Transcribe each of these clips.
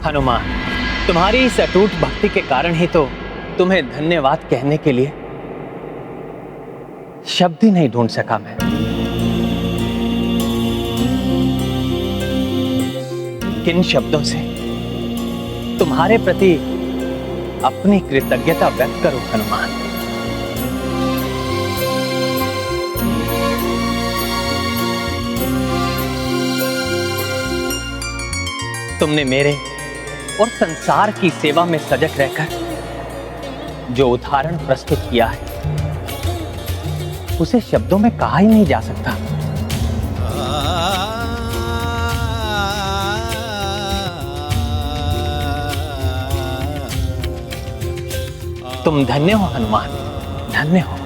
हनुमान, तुम्हारी इस अटूट भक्ति के कारण ही तो तुम्हें धन्यवाद कहने के लिए शब्द ही नहीं ढूंढ सका मैं। किन शब्दों से तुम्हारे प्रति अपनी कृतज्ञता व्यक्त करूं हनुमान। तुमने मेरे और संसार की सेवा में सजग रहकर जो उदाहरण प्रस्तुत किया है उसे शब्दों में कहा ही नहीं जा सकता। तुम धन्य हो हनुमान, धन्य हो।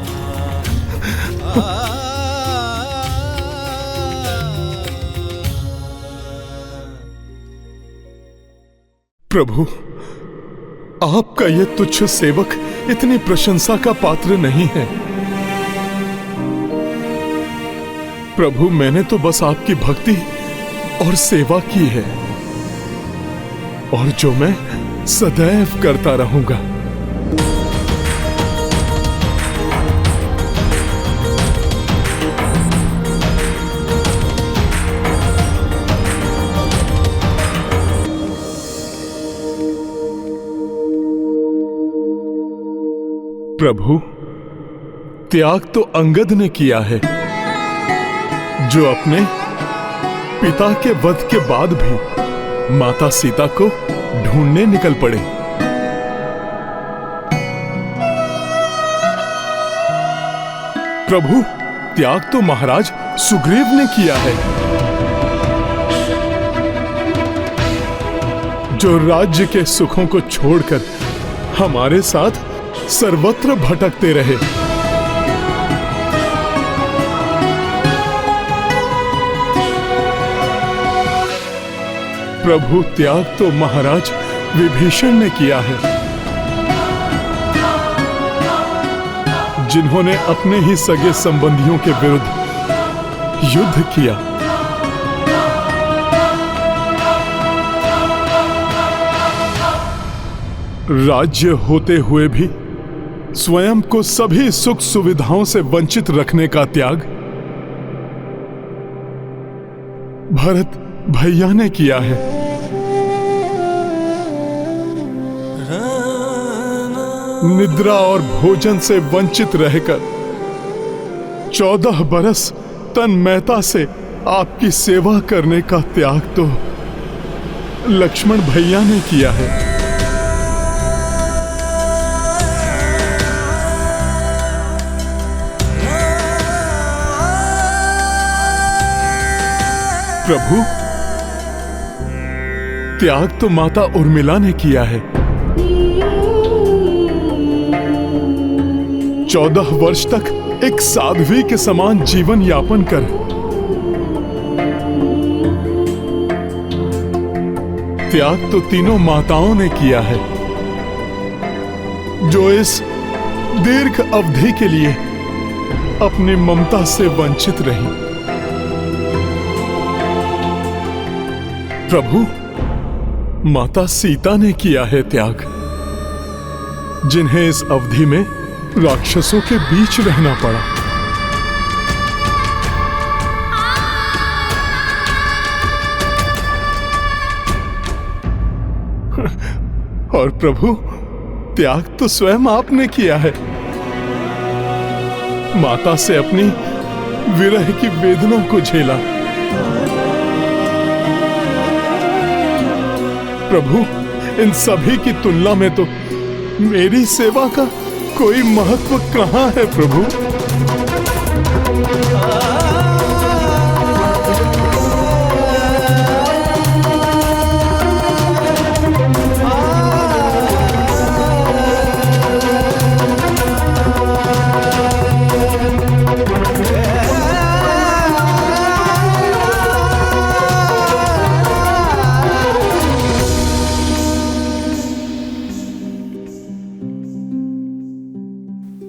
प्रभु, आपका यह तुच्छ सेवक इतनी प्रशंसा का पात्र नहीं है। प्रभु, मैंने तो बस आपकी भक्ति और सेवा की है, और जो मैं सदैव करता रहूंगा। प्रभु, त्याग तो अंगद ने किया है, जो अपने पिता के वध के बाद भी माता सीता को ढूंढने निकल पड़े। प्रभु, त्याग तो महाराज सुग्रीव ने किया है, जो राज्य के सुखों को छोड़कर हमारे साथ सर्वत्र भटकते रहे। प्रभु, त्याग तो महाराज विभीषण ने किया है, जिन्होंने अपने ही सगे संबंधियों के विरुद्ध युद्ध किया। राज्य होते हुए भी स्वयं को सभी सुख सुविधाओं से वंचित रखने का त्याग भरत भैया ने किया है। निद्रा और भोजन से वंचित रहकर 14 बरस तन्मयता से आपकी सेवा करने का त्याग तो लक्ष्मण भैया ने किया है। प्रभु, त्याग तो माता उर्मिला ने किया है। 14 वर्ष तक एक साध्वी के समान जीवन यापन कर त्याग तो तीनों माताओं ने किया है, जो इस दीर्घ अवधि के लिए अपनी ममता से वंचित रही। प्रभु, माता सीता ने किया है त्याग, जिन्हें इस अवधि में राक्षसों के बीच रहना पड़ा। और प्रभु, त्याग तो स्वयं आपने किया है, माता से अपनी विरह की वेदना को झेला। प्रभु, इन सभी की तुलना में तो मेरी सेवा का कोई महत्व कहां है प्रभु।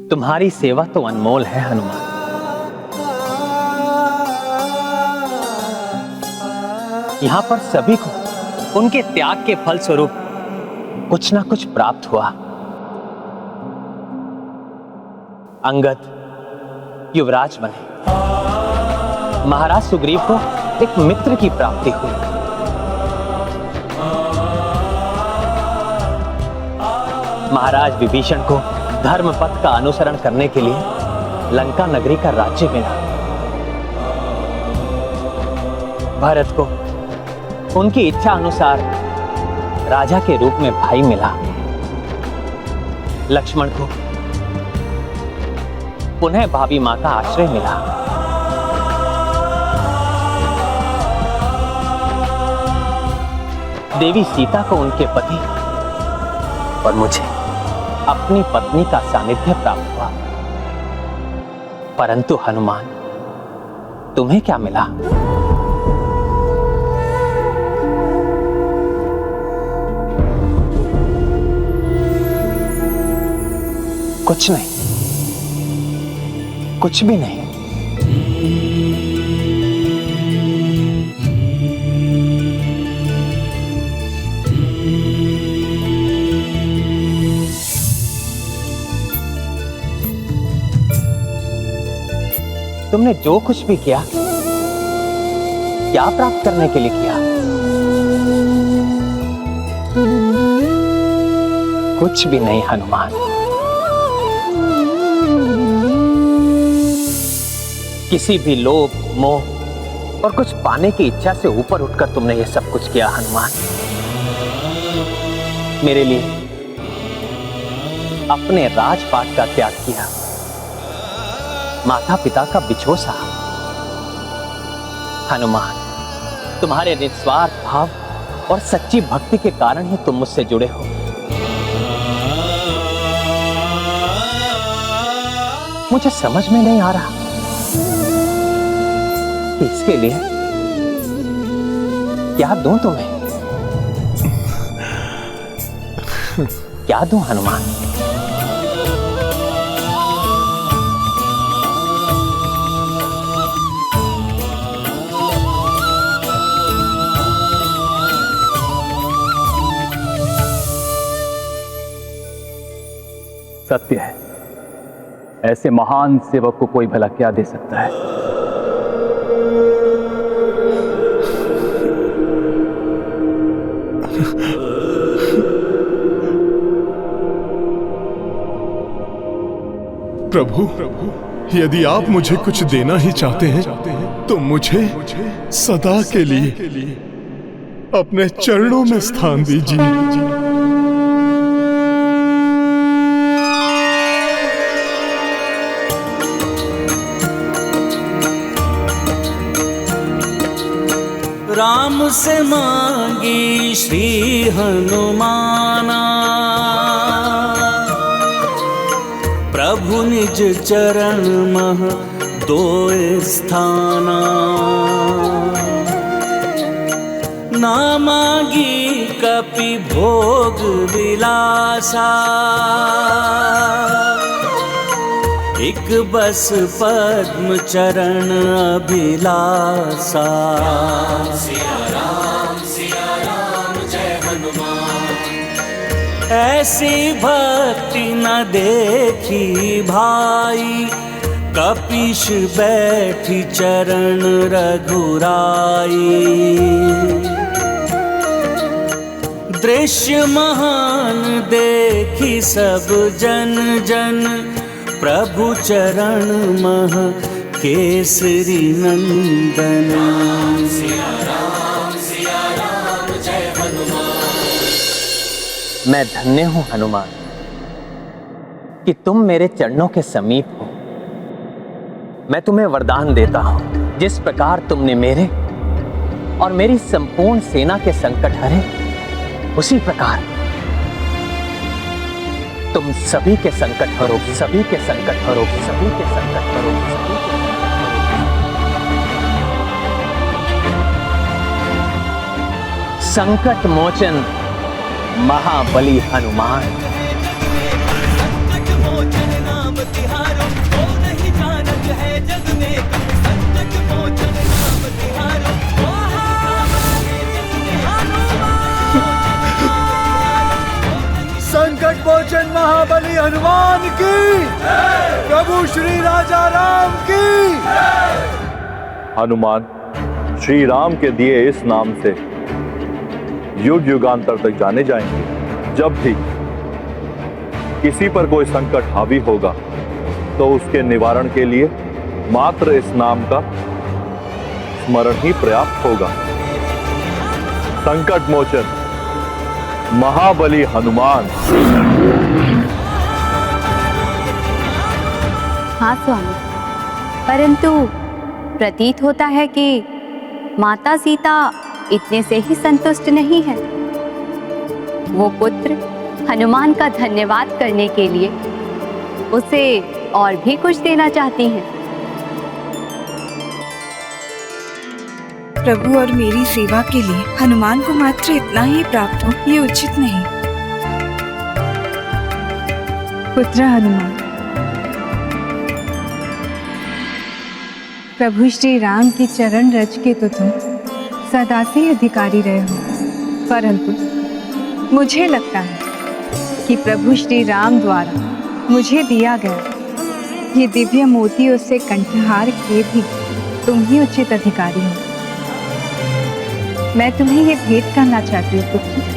तुम्हारी सेवा तो अनमोल है हनुमान। यहां पर सभी को उनके त्याग के फलस्वरूप कुछ ना कुछ प्राप्त हुआ। अंगद युवराज बने, महाराज सुग्रीव को एक मित्र की प्राप्ति हुई, महाराज विभीषण को धर्म पथ का अनुसरण करने के लिए लंका नगरी का राज्य मिला, भरत को उनकी इच्छा अनुसार राजा के रूप में भाई मिला, लक्ष्मण को पुनः भाभी मां का आश्रय मिला, देवी सीता को उनके पति और मुझे अपनी पत्नी का सानिध्य प्राप्त हुआ। परंतु हनुमान, तुम्हें क्या मिला? कुछ नहीं, कुछ भी नहीं। तुमने जो कुछ भी किया, क्या प्राप्त करने के लिए किया? कुछ भी नहीं हनुमान। किसी भी लोभ, मोह और कुछ पाने की इच्छा से ऊपर उठकर तुमने ये सब कुछ किया हनुमान। मेरे लिए अपने राजपाट का त्याग किया, माता पिता का बिछोह सहा। हनुमान, तुम्हारे निस्वार्थ भाव और सच्ची भक्ति के कारण ही तुम मुझसे जुड़े हो। मुझे समझ में नहीं आ रहा कि इसके लिए क्या दूं तुम्हें, क्या दूं हनुमान? सत्य है, ऐसे महान सेवक को कोई भला क्या दे सकता है। प्रभु, यदि आप मुझे कुछ देना ही चाहते हैं तो मुझे सदा के लिए अपने चरणों में स्थान दीजिए। राम से मांगी श्री हनुमाना, प्रभु निज चरण मह दोय स्थाना। ना मांगी कपि भोग विलासा, एक बस पद्म चरण अभिलाषा। सिया राम जय हनुमान। ऐसी भक्ति न देखी भाई, कपीश बैठी चरण रघुराई। दृश्य महान देखी सब जन जन, प्रभु चरण मह केसरी नंदन। सिया राम जय हनुमान। मैं धन्य हूं हनुमान कि तुम मेरे चरणों के समीप हो। मैं तुम्हें वरदान देता हूं, जिस प्रकार तुमने मेरे और मेरी संपूर्ण सेना के संकट हरे, उसी प्रकार तुम सभी के संकट हरोगे, सभी के संकट हरोगे, सभी के संकट हरोगे, सभी के संकट मोचन महाबली हनुमान। संकट मोचन नाम तिहारो, को नहीं जानत है जग में। संकट मोचन नाम तिहारो, को नहीं जानत है जग में। हनुमान भोजन महाबली हनुमान की, प्रभु श्री राजा राम की। हनुमान श्री राम के दिए इस नाम से युग युगांतर तक जाने जाएंगे। जब भी किसी पर कोई संकट हावी होगा तो उसके निवारण के लिए मात्र इस नाम का स्मरण ही पर्याप्त होगा। संकट मोचन महाबली हनुमान। हाँ स्वामी, परंतु प्रतीत होता है कि माता सीता इतने से ही संतुष्ट नहीं है। वो पुत्र हनुमान का धन्यवाद करने के लिए उसे और भी कुछ देना चाहती हैं। प्रभु और मेरी सेवा के लिए हनुमान को मात्र इतना ही प्राप्त हो, ये उचित नहीं। पुत्र हनुमान, प्रभु श्री राम की चरण रज के तो तुम सदा से अधिकारी रहे हो, परंतु मुझे लगता है कि प्रभु श्री राम द्वारा मुझे दिया गया ये दिव्य मोतियों से कंठहार के भी तुम ही उचित अधिकारी हो। मैं तुम्हें ये भेंट करना चाहती हूँ पुत्र।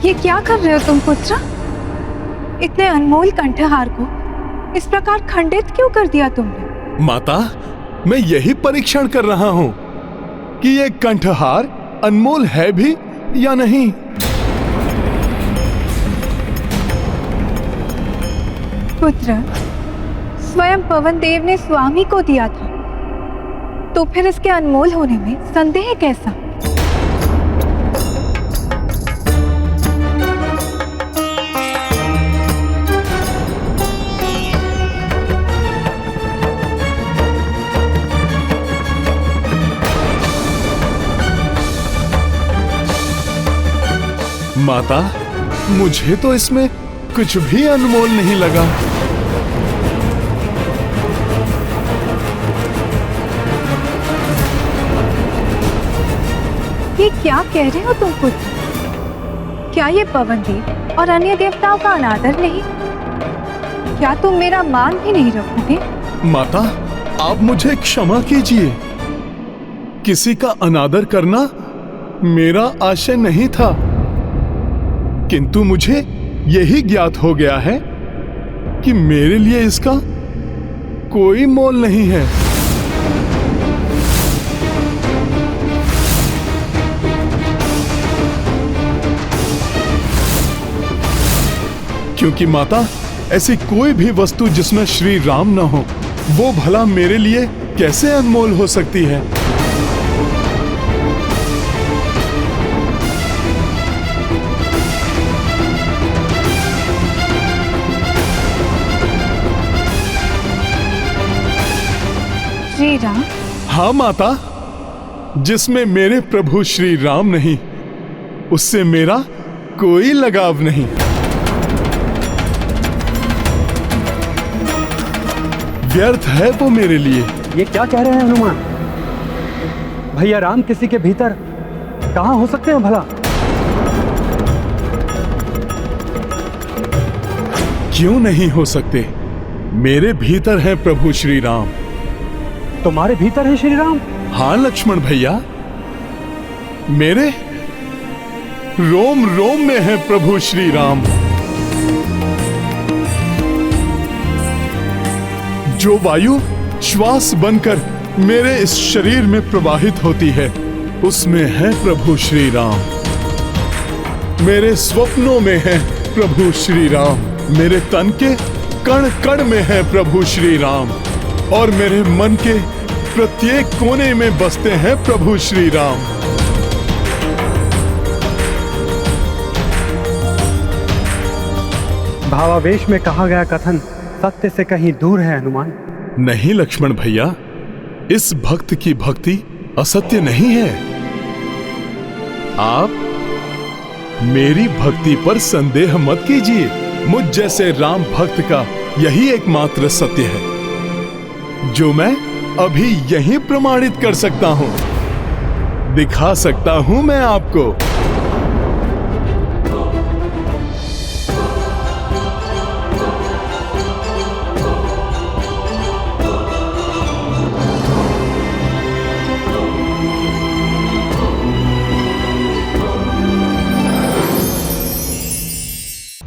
ये क्या कर रहे हो तुम पुत्र? इतने अनमोल कंठहार को इस प्रकार खंडित क्यों कर दिया तुमने? माता, मैं यही परीक्षण कर रहा हूं कि ये कंठहार अनमोल है भी या नहीं। पुत्र, स्वयं पवन देव ने स्वामी को दिया था, तो फिर इसके अनमोल होने में संदेह कैसा? माता, मुझे तो इसमें कुछ भी अनमोल नहीं लगा। ये क्या कह रहे हो तुम पुत्र? क्या ये पवन देव और अन्य देवताओं का अनादर नहीं? क्या तुम मेरा मान भी नहीं रखोगे? माता, आप मुझे क्षमा कीजिए। किसी का अनादर करना मेरा आशय नहीं था, किंतु मुझे यही ज्ञात हो गया है कि मेरे लिए इसका कोई मोल नहीं है। क्योंकि माता, ऐसी कोई भी वस्तु जिसमें श्री राम न हो, वो भला मेरे लिए कैसे अनमोल हो सकती है? श्री राम? हाँ माता, जिसमें मेरे प्रभु श्री राम नहीं, उससे मेरा कोई लगाव नहीं। व्यर्थ है वो मेरे लिए। ये क्या कह रहे हैं हनुमान? भैया राम किसी के भीतर कहाँ हो सकते हैं भला? क्यों नहीं हो सकते? मेरे भीतर है प्रभु श्री राम। तुम्हारे भीतर है श्री राम? हाँ लक्ष्मण भैया, मेरे रोम रोम में है प्रभु श्री राम। जो वायु श्वास बनकर मेरे इस शरीर में प्रवाहित होती है, उसमें है प्रभु श्री राम। मेरे स्वप्नों में है प्रभु श्री राम। मेरे तन के कण कण में है प्रभु श्री राम, और मेरे मन के प्रत्येक कोने में बसते हैं प्रभु श्री राम। भावावेश में कहा गया कथन सत्य से कहीं दूर है हनुमान। नहीं लक्ष्मण भैया, इस भक्त की भक्ति असत्य नहीं है। आप मेरी भक्ति पर संदेह मत कीजिए। मुझ जैसे राम भक्त का यही एकमात्र सत्य है, जो मैं अभी यहीं प्रमाणित कर सकता हूं, दिखा सकता हूं मैं आपको।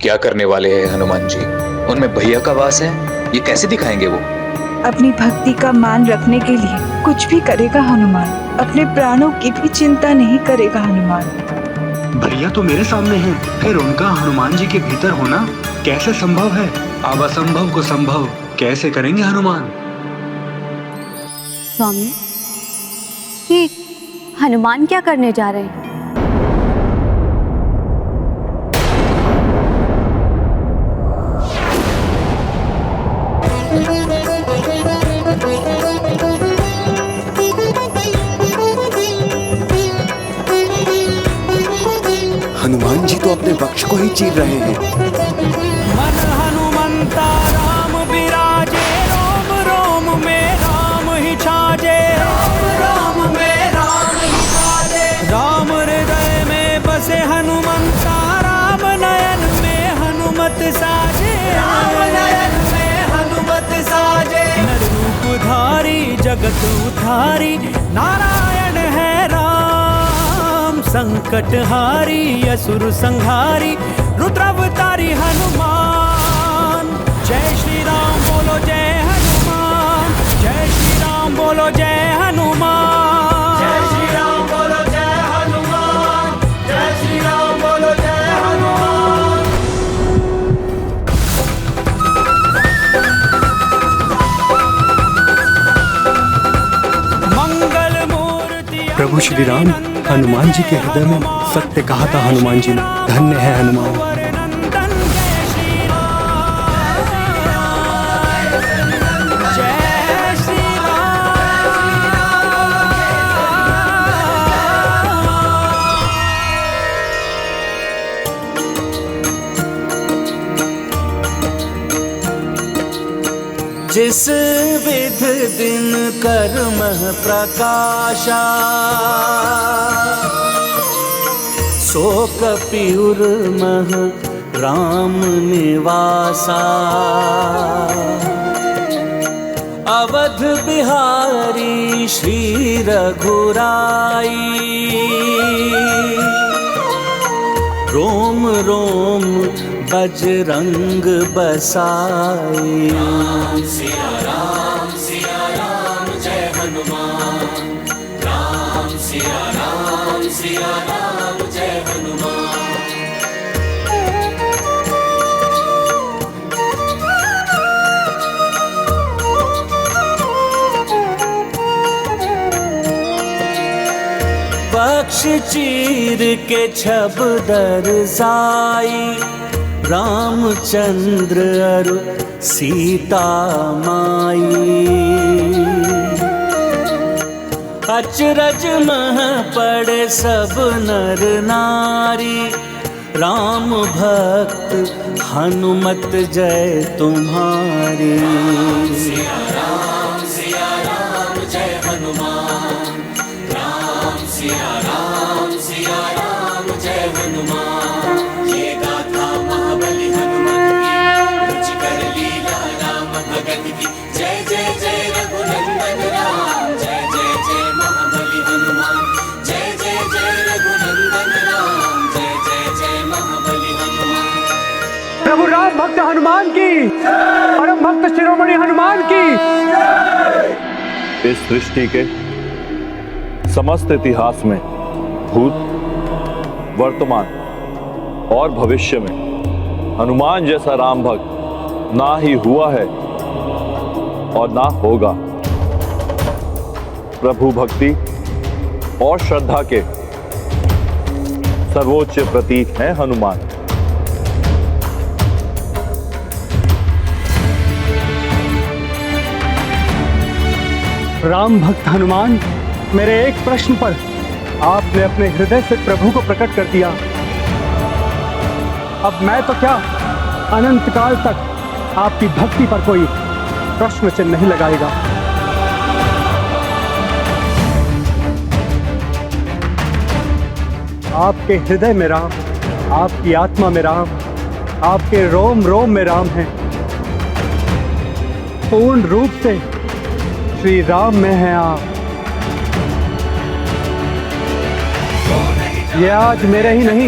क्या करने वाले हैं हनुमान जी? उनमें भैया का वास है, ये कैसे दिखाएंगे वो? अपनी भक्ति का मान रखने के लिए कुछ भी करेगा हनुमान। अपने प्राणों की भी चिंता नहीं करेगा हनुमान। भैया तो मेरे सामने हैं, फिर उनका हनुमान जी के भीतर होना कैसे संभव है? अब असंभव को संभव कैसे करेंगे हनुमान? स्वामी, ये हनुमान क्या करने जा रहे हैं? हनुमान जी तो अपने वक्ष को ही चीर रहे हैं। मन हनुमंता राम विराजे, रोम रोम में राम ही छाजे। राम में राम ही छाजे। राम हृदय में बसे हनुमंता, राम नयन में हनुमत साजे। राम नयन में हनुमत साजे। नर रूप धारी जगत उधारी, नारायण है राम। संकट हारी असुर संहारी, रुद्रावतारी हनुमान। जय श्री राम बोलो जय हनुमान। जय श्री राम बोलो जय हनुमान। जय श्री राम बोलो जय हनुमान। जय श्री राम बोलो जय हनुमान। मंगल मूर्ति प्रभु श्री राम हनुमान जी के हृदय में सत्य कहा था हनुमान जी ने। धन्य है हनुमान। जिस विध दिन कर्म प्रकाशा, सो कपिउर मह राम निवासा। अवध बिहारी श्री रघुराई, रोम रोम बजरंग बसाई। राम सिया राम जय हनुमान। राम सिया राम जय हनुमान। बख्श चीर के छबदर साई, रामचंद्र अरु सीता माई। अचरज मह पड़े सब नर नारी, राम भक्त हनुमत जय तुम्हारी। सिया राम जय हनुमान, राम सिया राम जय हनुमान। ये गाथा महाबली हनुमान की, रुचि कर लीला राम भगत की। जय जय जय रघुनंदन राम, जय जय जय महाबली हनुमान। जय जय जय रघुनंदन राम, जय जय जय महाबली हनुमान। प्रभु राम भक्त हनुमान की, परम भक्त शिरोमणि हनुमान की। इस सृष्टि के समस्त इतिहास में भूत, वर्तमान और भविष्य में हनुमान जैसा राम भक्त ना ही हुआ है और ना होगा। प्रभु भक्ति और श्रद्धा के सर्वोच्च प्रतीक हैं हनुमान। राम भक्त हनुमान, मेरे एक प्रश्न पर आपने अपने हृदय से प्रभु को प्रकट कर दिया। अब मैं तो क्या, अनंत काल तक आपकी भक्ति पर कोई प्रश्न चिन्ह नहीं लगाएगा। आपके हृदय में राम, आपकी आत्मा में राम, आपके रोम रोम में राम है। पूर्ण रूप से श्री राम में हैं आप। ये आज मेरे ही नहीं,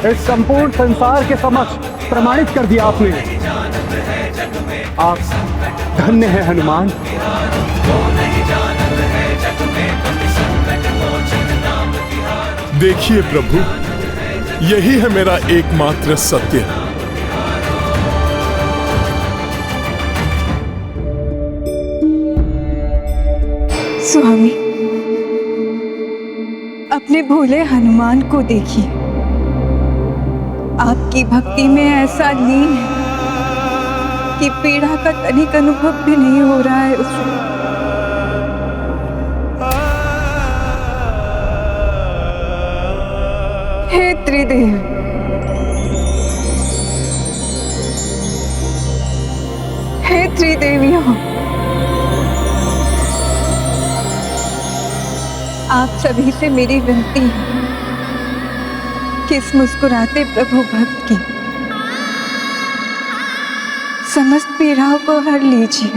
इस संपूर्ण संसार के समक्ष प्रमाणित कर दिया आपने। आप धन्य हैं हनुमान। देखिए प्रभु, यही है मेरा एकमात्र सत्य। स्वामी, अपने भोले हनुमान को देखिए, आपकी भक्ति में ऐसा लीन है कि पीड़ा का तनिक अनुभव भी नहीं हो रहा है उसे। हे त्रिदेव, हे त्रिदेवियों, आप सभी से मेरी विनती है कि इस मुस्कुराते प्रभु भक्त की समस्त पीड़ाओं को हर लीजिए।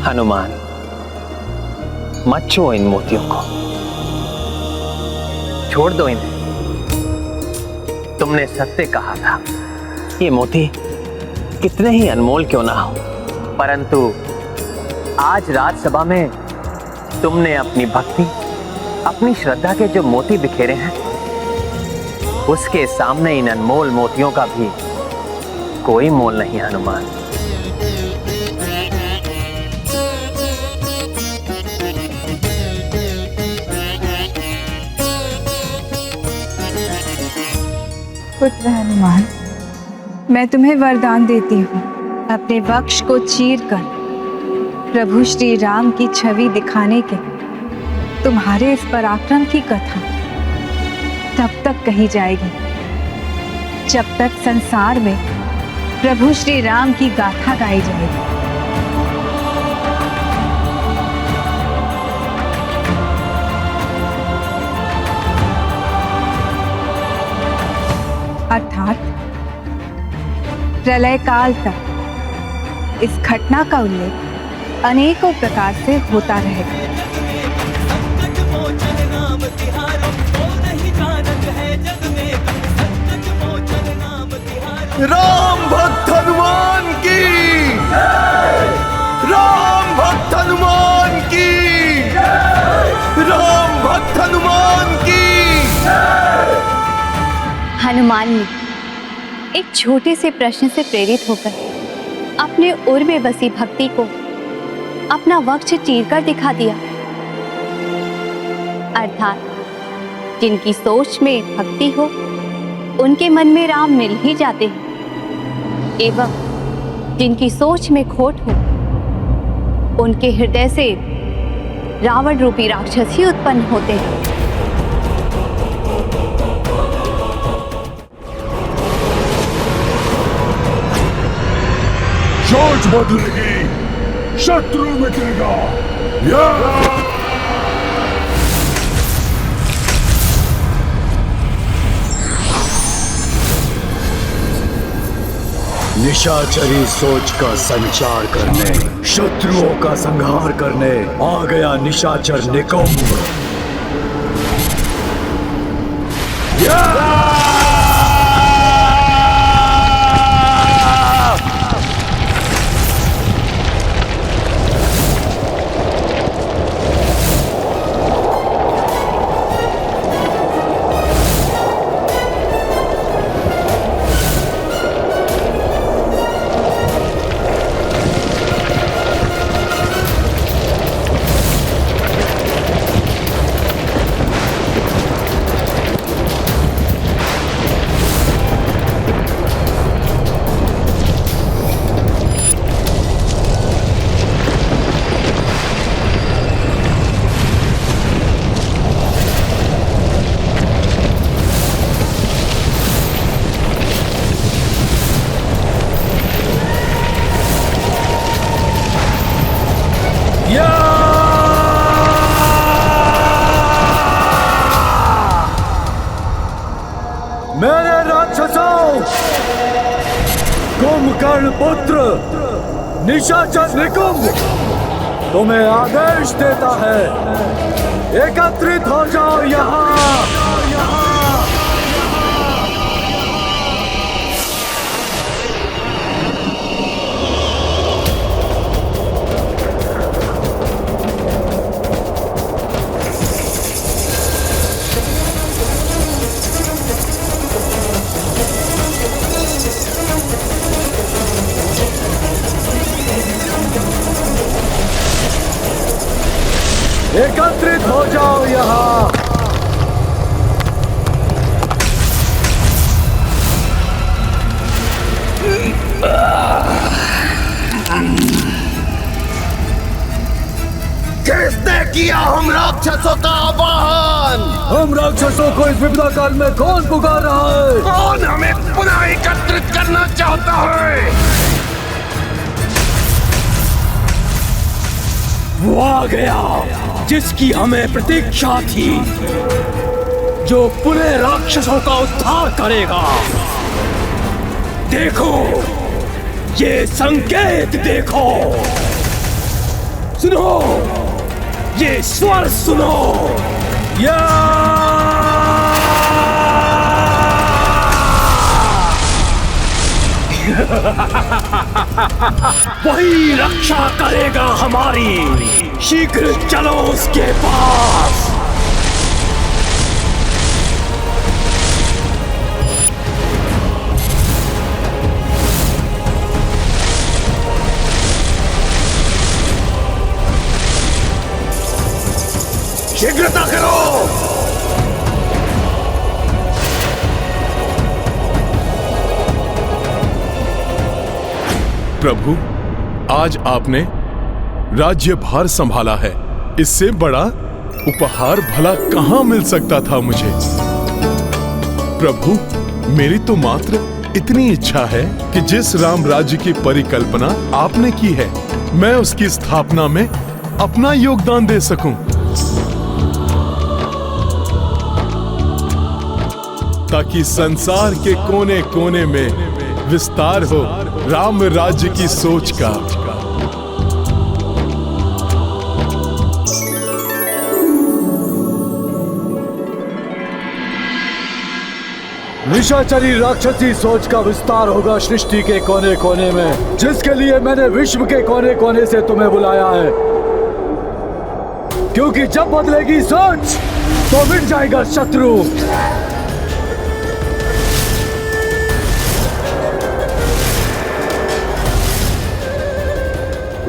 हनुमान, मत छुओ इन मोतियों को, छोड़ दो इन्हें। तुमने सत्य कहा था, ये मोती कितने ही अनमोल क्यों ना हो, परंतु आज राजसभा में तुमने अपनी भक्ति, अपनी श्रद्धा के जो मोती बिखेरे हैं, उसके सामने इन अनमोल मोतियों का भी कोई मोल नहीं। हनुमान, पुत्र हनुमान, मैं तुम्हें वरदान देती हूँ, अपने वक्ष को चीर कर प्रभु श्री राम की छवि दिखाने के तुम्हारे इस पराक्रम की कथा तब तक कही जाएगी जब तक संसार में प्रभु श्री राम की गाथा गाई जाएगी। अर्थात प्रलय काल तक इस घटना का उल्लेख अनेकों प्रकार से होता रहेगा। राम भक्त हनुमान की, राम भक्त हनुमान की, राम भक्त हनुमान की। हनुमान ने एक छोटे से प्रश्न से प्रेरित होकर अपने उर में बसी भक्ति को अपना वक्ष चीरकर दिखा दिया। अर्थात जिनकी सोच में भक्ति हो उनके मन में राम मिल ही जाते हैं, एवं जिनकी सोच में खोट हो उनके हृदय से रावण रूपी राक्षस ही उत्पन्न होते हैं। सोच बदलेगी, शत्रु मिटेगा। निशाचरी सोच का संचार करने, शत्रुओं का संहार करने आ गया निशाचर निकुंभ। मेरे राक्षसों, कुंभकर्ण पुत्र निशाचर निकुंभ तुम्हें आदेश देता है, एकत्रित हो जाओ यहाँ। एकत्रित हो जाओ यहाँ। किसने किया हम राक्षसों का आवाहन? हम राक्षसों को इस विपदा काल में कौन पुकार रहा है? कौन हमें पुनः एकत्रित करना चाहता है? वो आ गया जिसकी हमें प्रतीक्षा थी, जो पुनः राक्षसों का उद्धार करेगा। देखो, ये संकेत देखो, सुनो, ये स्वर सुनो। वही रक्षा करेगा हमारी। शीघ्र चलो उसके पास। शीघ्रता करो। प्रभु, आज आपने राज्य भार संभाला है। इससे बड़ा उपहार भला कहां मिल सकता था मुझे। प्रभु, मेरी तो मात्र इतनी इच्छा है कि जिस राम राज्य की परिकल्पना आपने की है, मैं उसकी स्थापना में अपना योगदान दे सकूं, ताकि संसार के कोने कोने में विस्तार हो राम राज्य की सोच का। निशाचरी राक्षसी सोच का विस्तार होगा सृष्टि के कोने कोने में, जिसके लिए मैंने विश्व के कोने कोने से तुम्हें बुलाया है। क्योंकि जब बदलेगी सोच तो मिट जाएगा शत्रु।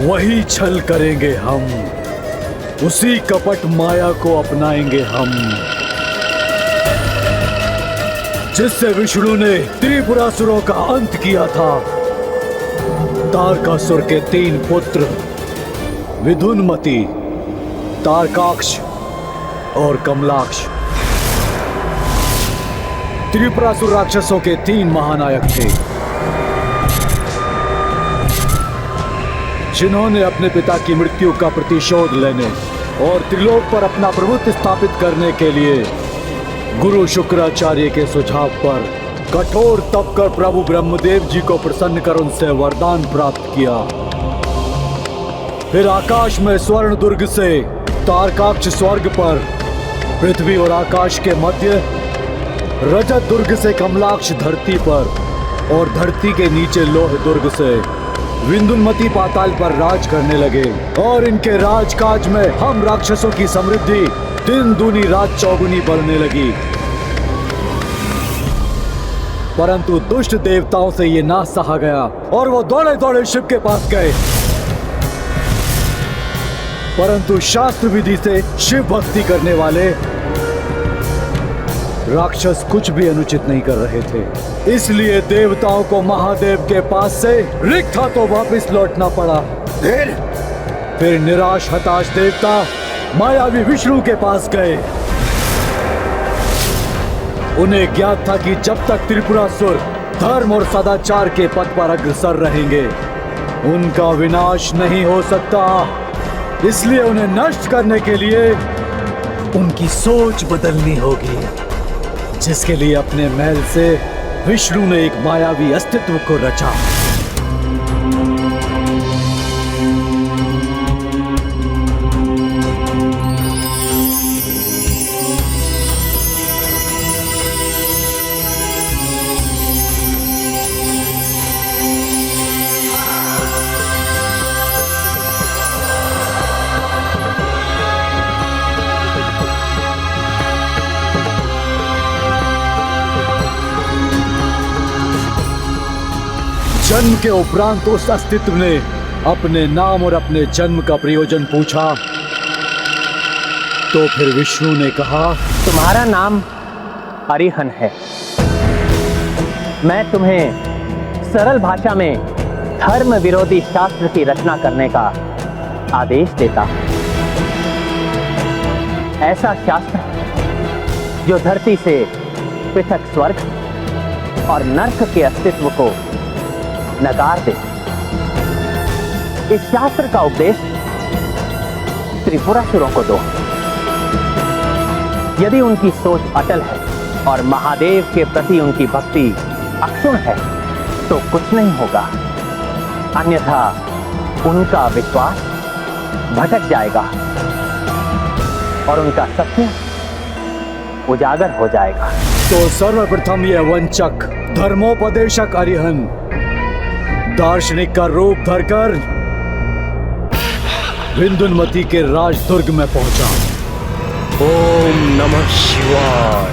वही छल करेंगे हम, उसी कपट माया को अपनाएंगे हम, जिससे विष्णु ने त्रिपुरासुरों का अंत किया था। तारकासुर के 3 पुत्र विधुनमति, तारकाक्ष और कमलाक्ष त्रिपुरासुर राक्षसों के 3 महानायक थे, जिन्होंने अपने पिता की मृत्यु का प्रतिशोध लेने और त्रिलोक पर अपना प्रभुत्व स्थापित करने के लिए गुरु शुक्राचार्य के सुझाव पर कठोर तप कर प्रभु ब्रह्मदेव जी को प्रसन्न कर उनसे वरदान प्राप्त किया। फिर आकाश में स्वर्ण दुर्ग से तारकाक्ष स्वर्ग पर, पृथ्वी और आकाश के मध्य रजत दुर्ग से कमलाक्ष धरती पर, और धरती के नीचे लोह दुर्ग से विंध्यामती पाताल पर राज करने लगे। और इनके राजकाज में हम राक्षसों की समृद्धि दिन दूनी रात चौगुनी बढ़ने लगी। परंतु दुष्ट देवताओं से ये ना सहा गया और वो दौड़े दौड़े शिव के पास गए। परंतु शास्त्र विधि से शिव भक्ति करने वाले राक्षस कुछ भी अनुचित नहीं कर रहे थे। इसलिए देवताओं को महादेव के पास से रिक्त हाथों वापस लौटना पड़ा। फिर निराश हताश देवता मायावी विष्णु के पास गए। उन्हें ज्ञात था कि जब तक त्रिपुरासुर धर्म और सदाचार के पथ पर अग्रसर रहेंगे, उनका विनाश नहीं हो सकता। इसलिए उन्हें नष्ट करने के लिए उनकी सोच बदलनी होगी, जिसके लिए अपने महल से विष्णु ने एक मायावी अस्तित्व को रचा। जन्म के उपरांत उस अस्तित्व ने अपने नाम और अपने जन्म का प्रयोजन पूछा। तो फिर विष्णु ने कहा, तुम्हारा नाम अरिहन है। मैं तुम्हें सरल भाषा में धर्म विरोधी शास्त्र की रचना करने का आदेश देता हूं। ऐसा शास्त्र जो धरती से पृथक स्वर्ग और नर्क के अस्तित्व को नकार दे। इस शास्त्र का उपदेश त्रिपुरासुरों को दो। यदि उनकी सोच अटल है और महादेव के प्रति उनकी भक्ति अक्षुण है तो कुछ नहीं होगा, अन्यथा उनका विश्वास भटक जाएगा और उनका सत्य उजागर हो जाएगा। तो सर्वप्रथम यह वंचक धर्मोपदेशक अरिहन दार्शनिक का रूप धरकर विंध्यामती के राजदुर्ग में पहुंचा। ओम नमः शिवाय,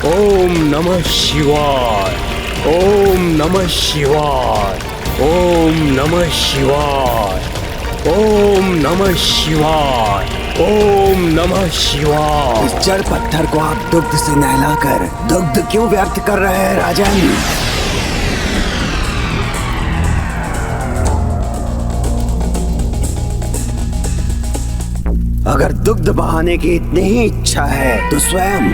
ओम नमः शिवाय, ओम नमः शिवाय, ओम नमः शिवाय, ओम नमः शिवाय, ओम नमः शिवाय। इस जड़ पत्थर को आप दुग्ध से नहलाकर दुग्ध क्यों व्यर्थ कर रहे हैं राजन? अगर दुग्ध बहाने की इतनी ही इच्छा है तो स्वयं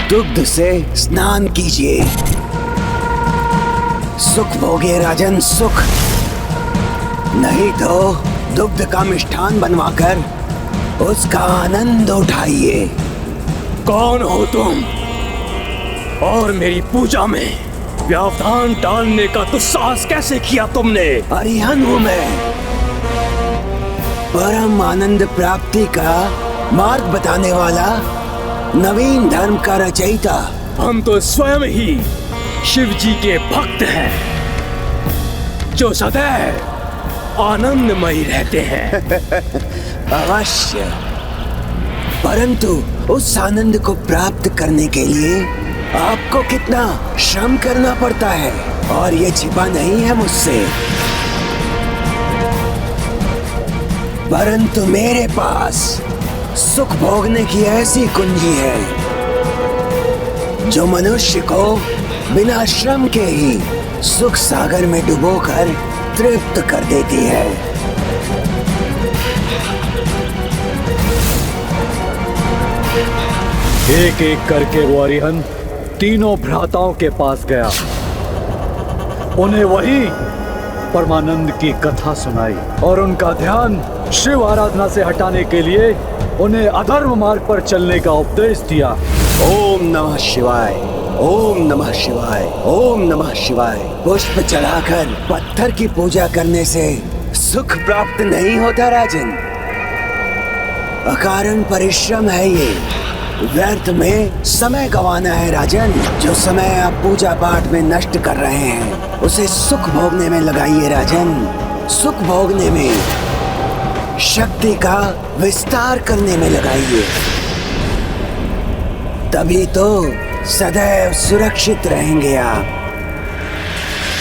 दुग्ध से स्नान कीजिए। सुख भोगिए राजन, सुख। नहीं तो दुग्ध का मिष्ठान बनवाकर उसका आनंद उठाइए। कौन हो तुम और मेरी पूजा में व्यवधान डालने का दुस्साहस कैसे किया तुमने? अरिहंत हूं मैं, परम आनंद प्राप्ति का मार्ग बताने वाला, नवीन धर्म का रचयिता। हम तो स्वयं ही शिव जी के भक्त हैं जो सदैव आनंदमयी रहते हैं। अवश्य, परंतु उस आनंद को प्राप्त करने के लिए आपको कितना श्रम करना पड़ता है और ये छिपा नहीं है मुझसे। परंतु मेरे पास सुख भोगने की ऐसी कुंजी है जो मनुष्य को बिना श्रम के ही सुख सागर में डुबोकर तृप्त कर देती है। एक एक करके वो अरिहंत तीनों भ्राताओं के पास गया, उन्हें वही परमानंद की कथा सुनाई और उनका ध्यान शिव आराधना से हटाने के लिए उन्हें अधर्म मार्ग पर चलने का उपदेश दिया। ओम नमः शिवाय, ओम नमः शिवाय, ओम नमः शिवाय। पुष्प चढ़ाकर पत्थर की पूजा करने से सुख प्राप्त नहीं होता राजन। अकारण परिश्रम है ये, व्यर्थ में समय गंवाना है राजन। जो समय आप पूजा पाठ में नष्ट कर रहे हैं उसे सुख भोगने में लगाइए राजन। सुख भोगने में, शक्ति का विस्तार करने में लगाइए, तभी तो सदैव सुरक्षित रहेंगे आप।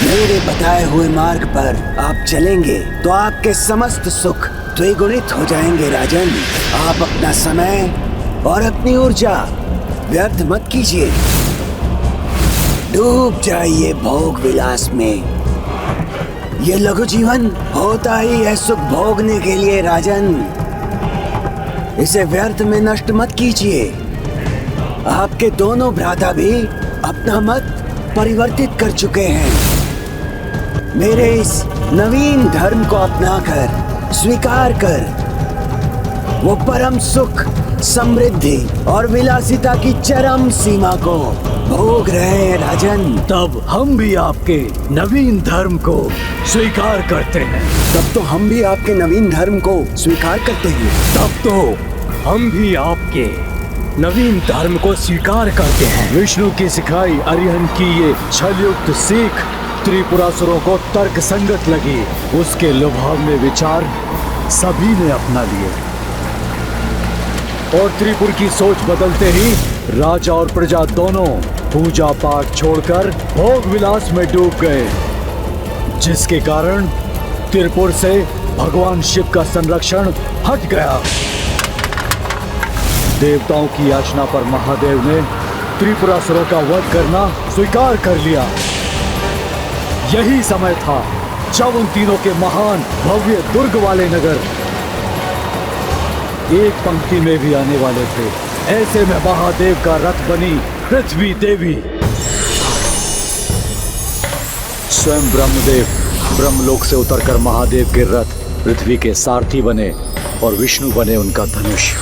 मेरे बताए हुए मार्ग पर आप चलेंगे तो आपके समस्त सुख द्विगुणित हो जाएंगे राजन। आप अपना समय और अपनी ऊर्जा व्यर्थ मत कीजिए, डूब जाइए भोग विलास में। ये लघु जीवन होता ही है सुख भोगने के लिए राजन। इसे व्यर्थ में नष्ट मत कीजिए। आपके दोनों भ्राता भी अपना मत परिवर्तित कर चुके हैं। मेरे इस नवीन धर्म को अपनाकर स्वीकार कर वो परम सुख, समृद्धि और विलासिता की चरम सीमा को भोग रहे हैं राजन। तब हम भी आपके नवीन धर्म को स्वीकार करते हैं। तब तो हम भी आपके नवीन धर्म को स्वीकार करते हैं। तब तो हम भी आपके नवीन धर्म को स्वीकार करते हैं। विष्णु की सिखाई अरिहंत की ये छलयुक्त सीख त्रिपुरासुरों को तर्क संगत लगी। उसके लुभावने विचार सभी ने अपना लिए और त्रिपुर की सोच बदलते ही राजा और प्रजा दोनों पूजा पाठ छोड़कर भोग विलास में डूब गए, जिसके कारण त्रिपुर से भगवान शिव का संरक्षण हट गया। देवताओं की याचना पर महादेव ने त्रिपुरासुरों का वध करना स्वीकार कर लिया। यही समय था जब उन तीनों के महान भव्य दुर्ग वाले नगर एक पंक्ति में भी आने वाले थे। ऐसे में महादेव का रथ बनी पृथ्वी देवी। स्वयं ब्रह्मदेव ब्रह्मलोक से उतरकर महादेव के रथ पृथ्वी के सारथी बने और विष्णु बने उनका धनुष।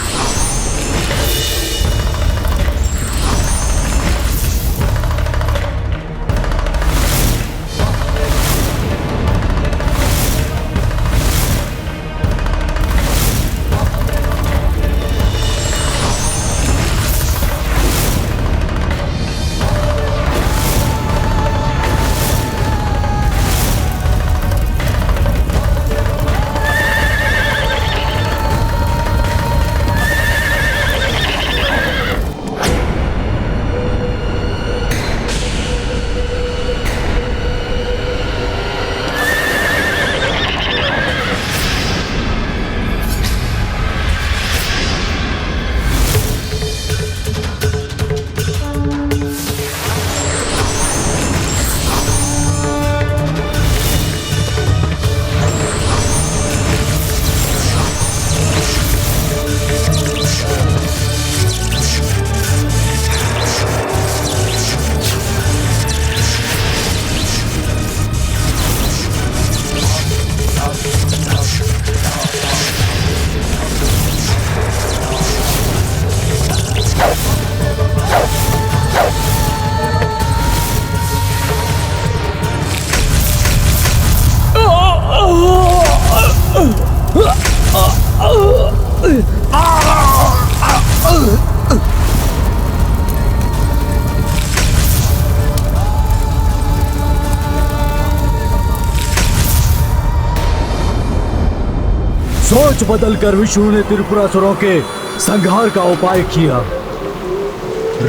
सोच बदलकर विष्णु ने त्रिपुरासुरों के संहार का उपाय किया।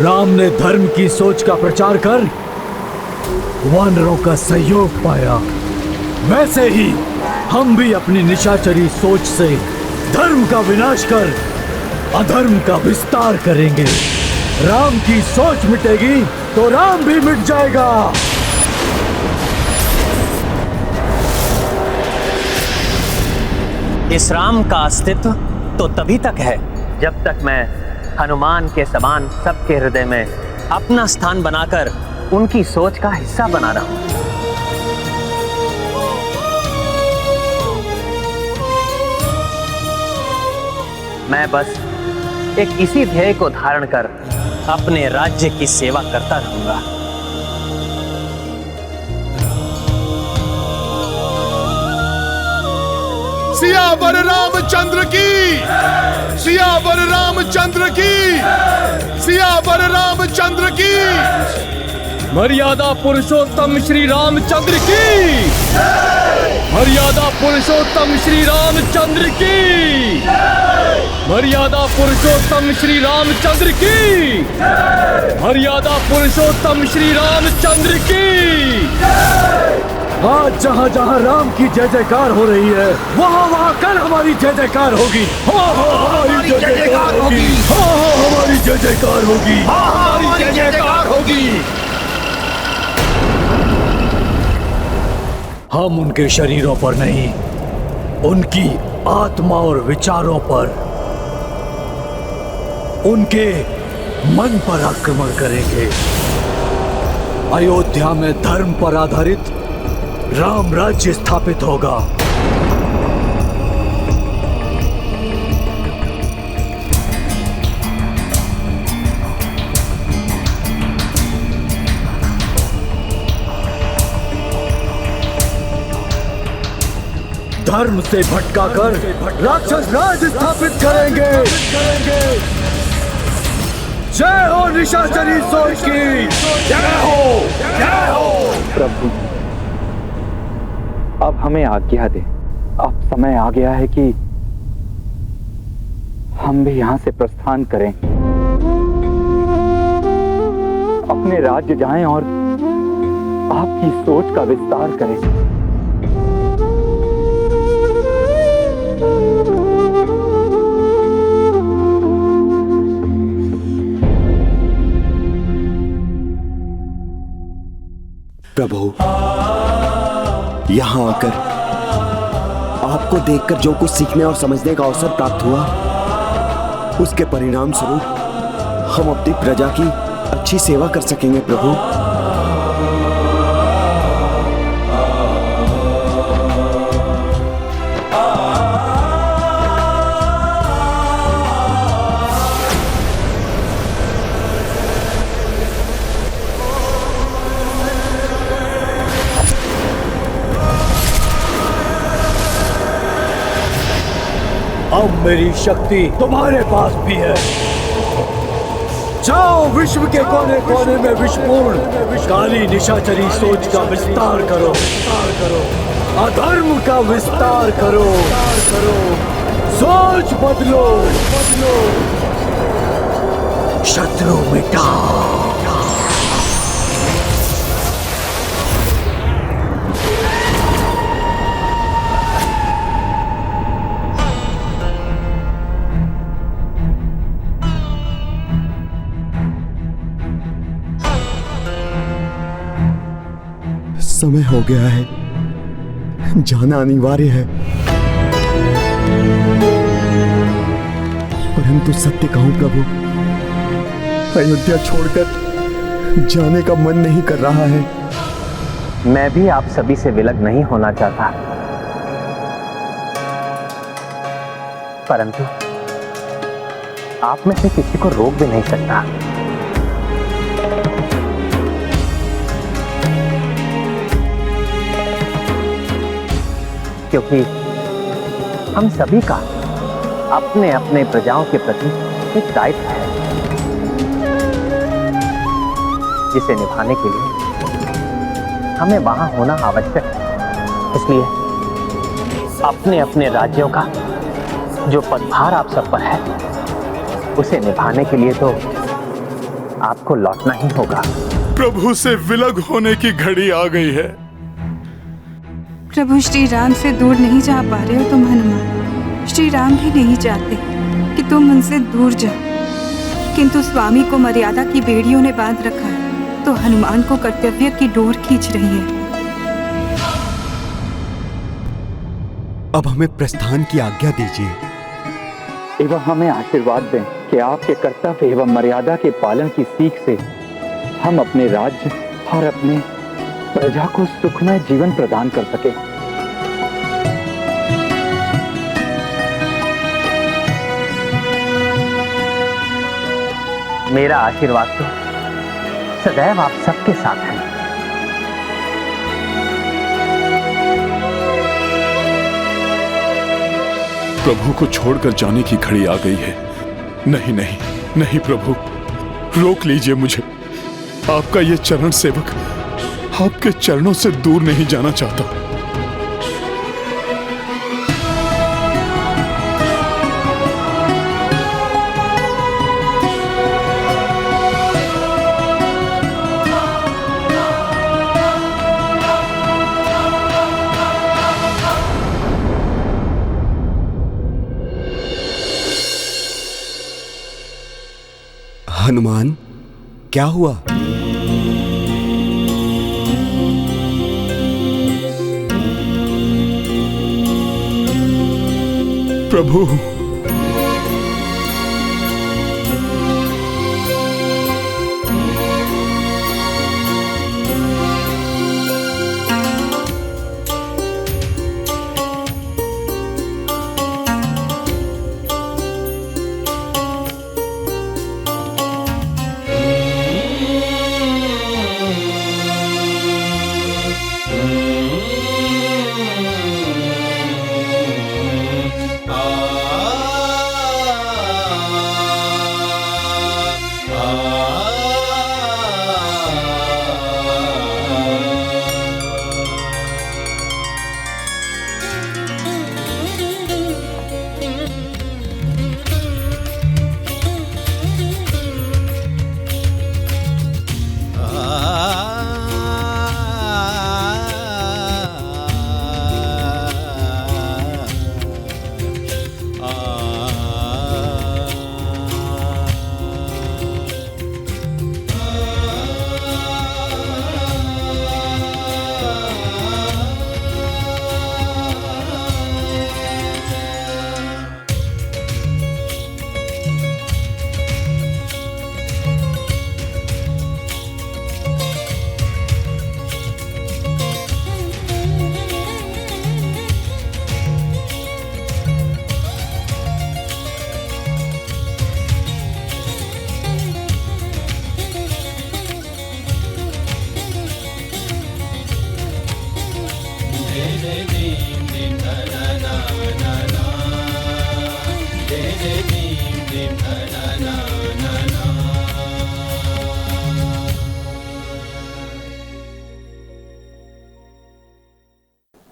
राम ने धर्म की सोच का प्रचार कर वानरों का सहयोग पाया। वैसे ही हम भी अपनी निशाचरी सोच से धर्म का विनाश कर अधर्म का विस्तार करेंगे। राम की सोच मिटेगी तो राम भी मिट जाएगा। इस राम का अस्तित्व तो तभी तक है जब तक मैं हनुमान के समान सबके हृदय में अपना स्थान बनाकर उनकी सोच का हिस्सा बना रहा हूं। मैं बस एक इसी ध्येय को धारण कर अपने राज्य की सेवा करता रहूंगा। सियावर रामचंद्र की, सियावर रामचंद्र की, सियावर रामचंद्र की। मर्यादा पुरुषोत्तम श्री रामचंद्र की, मर्यादा पुरुषोत्तम श्री रामचंद्र की, मर्यादा पुरुषोत्तम श्री रामचंद्र की, मर्यादा पुरुषोत्तम श्री रामचंद्र की। आज जहाँ जहाँ राम की जय जयकार हो रही है वहाँ वहाँ कल हमारी जय जयकार होगी। हमारी जय जयकार होगी। हमारी जय जयकार होगी। हमारी जय जयकार होगी। हम उनके शरीरों पर नहीं, उनकी आत्मा और विचारों पर, उनके मन पर आक्रमण करेंगे। अयोध्या में धर्म पर आधारित राम राज्य स्थापित होगा। धर्म से भटकाकर राक्षस राज स्थापित करेंगे। जय हो निशाचरी सोच की, जय हो, जय हो। प्रभु अब हमें आज्ञा दे। अब समय आ गया है कि हम भी यहाँ से प्रस्थान करें, अपने राज्य जाएं और आपकी सोच का विस्तार करें। प्रभु, यहाँ आकर आपको देखकर जो कुछ सीखने और समझने का अवसर प्राप्त हुआ, उसके परिणाम स्वरूप हम अपनी प्रजा की अच्छी सेवा कर सकेंगे। प्रभु, अब मेरी शक्ति तुम्हारे पास भी है। जाओ विश्व के कोने कोने में विषपूर्ण काली निशाचरी सोच का विस्तार करो, अधर्म का विस्तार करो, सोच बदलो, शत्रु मिटाओ। समय हो गया है, जाना अनिवार्य है। परंतु सत्य कहूं प्रभु, अयोध्या छोड़कर जाने का मन नहीं कर रहा है। मैं भी आप सभी से विलग नहीं होना चाहता, परंतु आप में से किसी को रोक भी नहीं सकता। क्योंकि हम सभी का अपने अपने प्रजाओं के प्रति एक दायित्व है, जिसे निभाने के लिए हमें वहां होना आवश्यक है। इसलिए अपने अपने राज्यों का जो पदभार आप सब पर है उसे निभाने के लिए तो आपको लौटना ही होगा। प्रभु से विलग होने की घड़ी आ गई है। प्रभु श्री राम से दूर नहीं जा पा रहे हो तुम हनुमान। श्री राम भी नहीं चाहते कि तुम उनसे दूर जाओ, किंतु स्वामी को मर्यादा की बेड़ियों ने बांध रखा है, तो हनुमान को कर्तव्य की डोर खींच रही है। अब हमें प्रस्थान की आज्ञा दीजिए एवं हमें आशीर्वाद दें कि आपके कर्तव्य एवं मर्यादा के पालन की सीख से हम अपने राज्य और अपने प्रजा को सुखमय जीवन प्रदान कर सके। मेरा आशीर्वाद तो सदैव आप सबके साथ है। प्रभु को छोड़कर जाने की घड़ी आ गई है। नहीं नहीं नहीं प्रभु, रोक लीजिए मुझे। आपका ये चरण सेवक आपके चरणों से दूर नहीं जाना चाहता। हनुमान, क्या हुआ? प्रभु,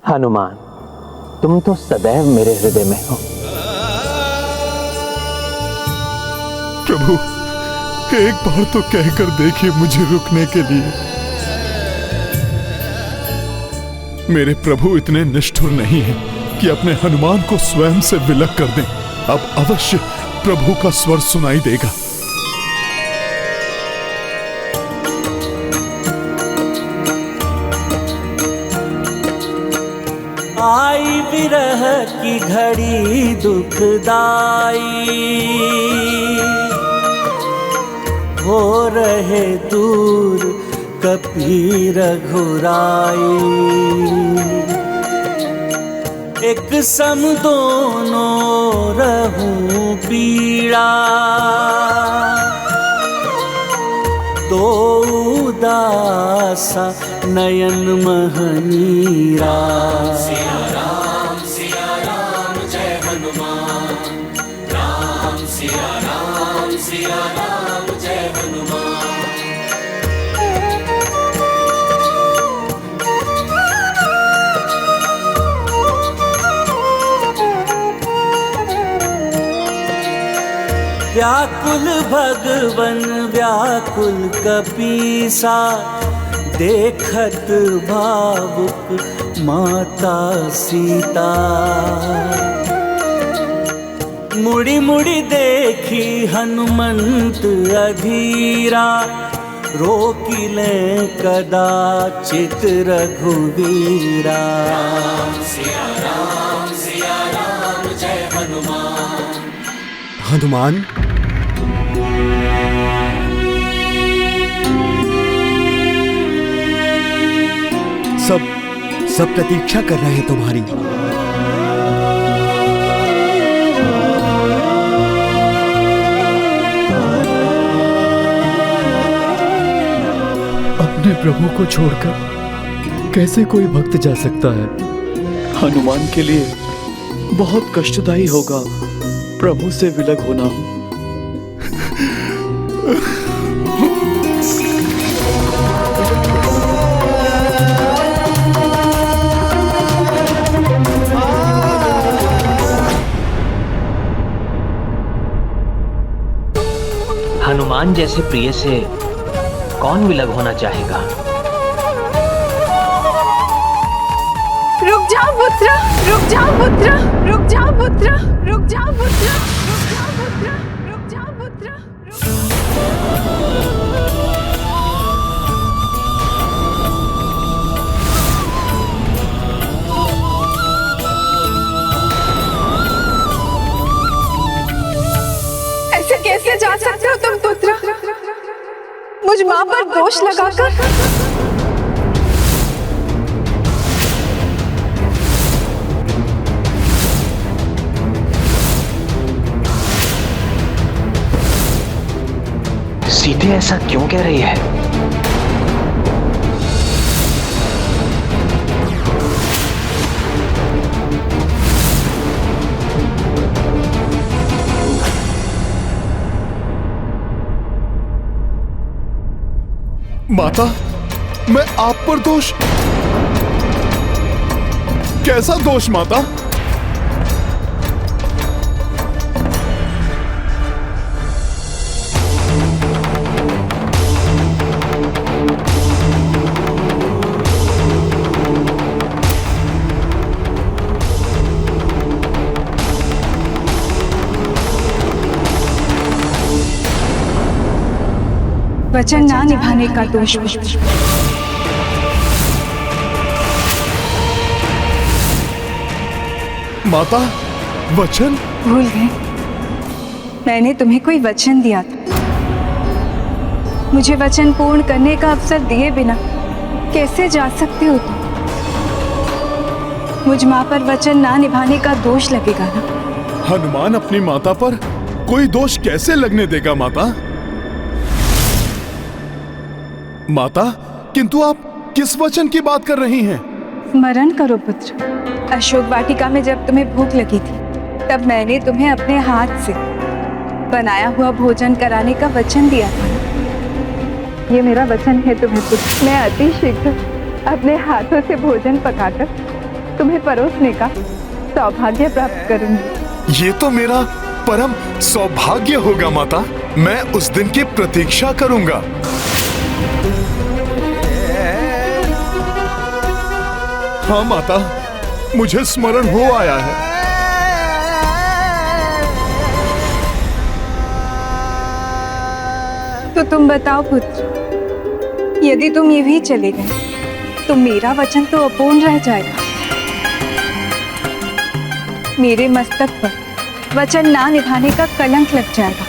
हनुमान, तुम तो सदैव मेरे हृदय में हो। प्रभु, एक बार तो कहकर देखिए मुझे रुकने के लिए। मेरे प्रभु इतने निष्ठुर नहीं हैं कि अपने हनुमान को स्वयं से विलग कर दें। अब अवश्य प्रभु का स्वर सुनाई देगा। आई विरह की घड़ी दुखदाई, हो रहे दूर कपी रघुराई। एक सम दोनों रहूं पीड़ा, दो उदासा नयन महनीरा। सिया राम जय हनुमान। राम सिया राम जय हनुमान। व्याकुल भगवन व्याकुल कपीसा, देखत भावुक माता सीता। मुड़ी मुड़ी देखी हनुमंत अधीरा, रोकिले कदाचित रघुवीरा। सिया राम जय हनुमान। हनुमान, सब प्रतीक्षा कर रहे हैं तुम्हारी। अपने प्रभु को छोड़कर कैसे कोई भक्त जा सकता है? हनुमान के लिए बहुत कष्टदायी होगा प्रभु से विलग होना। हनुमान जैसे प्रिय से कौन विलग होना चाहेगा? रुक जाओ पुत्र, रुक जाओ पुत्र, रुक जाओ पुत्र, रुक जाओ पुत्र, रुक जाओ पुत्र, रुक जाओ पुत्र। ऐसे कैसे जा सकते हो तुम पुत्र, मुझ मां पर दोष लगाकर? सीते ऐसा क्यों कह रही है? माता, मैं आप पर दोष? कैसा दोष माता? वचन ना निभाने का दोष। माता, वचन? भूल गए, मैंने तुम्हें कोई वचन दिया था। मुझे वचन पूर्ण करने का अवसर दिए बिना कैसे जा सकते हो तुम? मुझ मां पर वचन ना निभाने का दोष लगेगा ना? हनुमान अपनी माता पर कोई दोष कैसे लगने देगा माता? माता, किंतु आप किस वचन की बात कर रही हैं? स्मरण करो पुत्र, अशोक वाटिका में जब तुम्हें भूख लगी थी तब मैंने तुम्हें अपने हाथ से बनाया हुआ भोजन कराने का वचन दिया था। ये मेरा वचन है तुम्हें पुत्र, मैं अति शीघ्र अपने हाथों से भोजन पकाकर तुम्हें परोसने का सौभाग्य प्राप्त करूंगी। ये तो मेरा परम सौभाग्य होगा माता। मैं उस दिन की प्रतीक्षा करूंगा। हाँ माता, मुझे स्मरण हो आया है। तो तुम बताओ पुत्र, यदि तुम ये भी चले गए तो मेरा वचन तो अपूर्ण रह जाएगा। मेरे मस्तक पर वचन ना निभाने का कलंक लग जाएगा।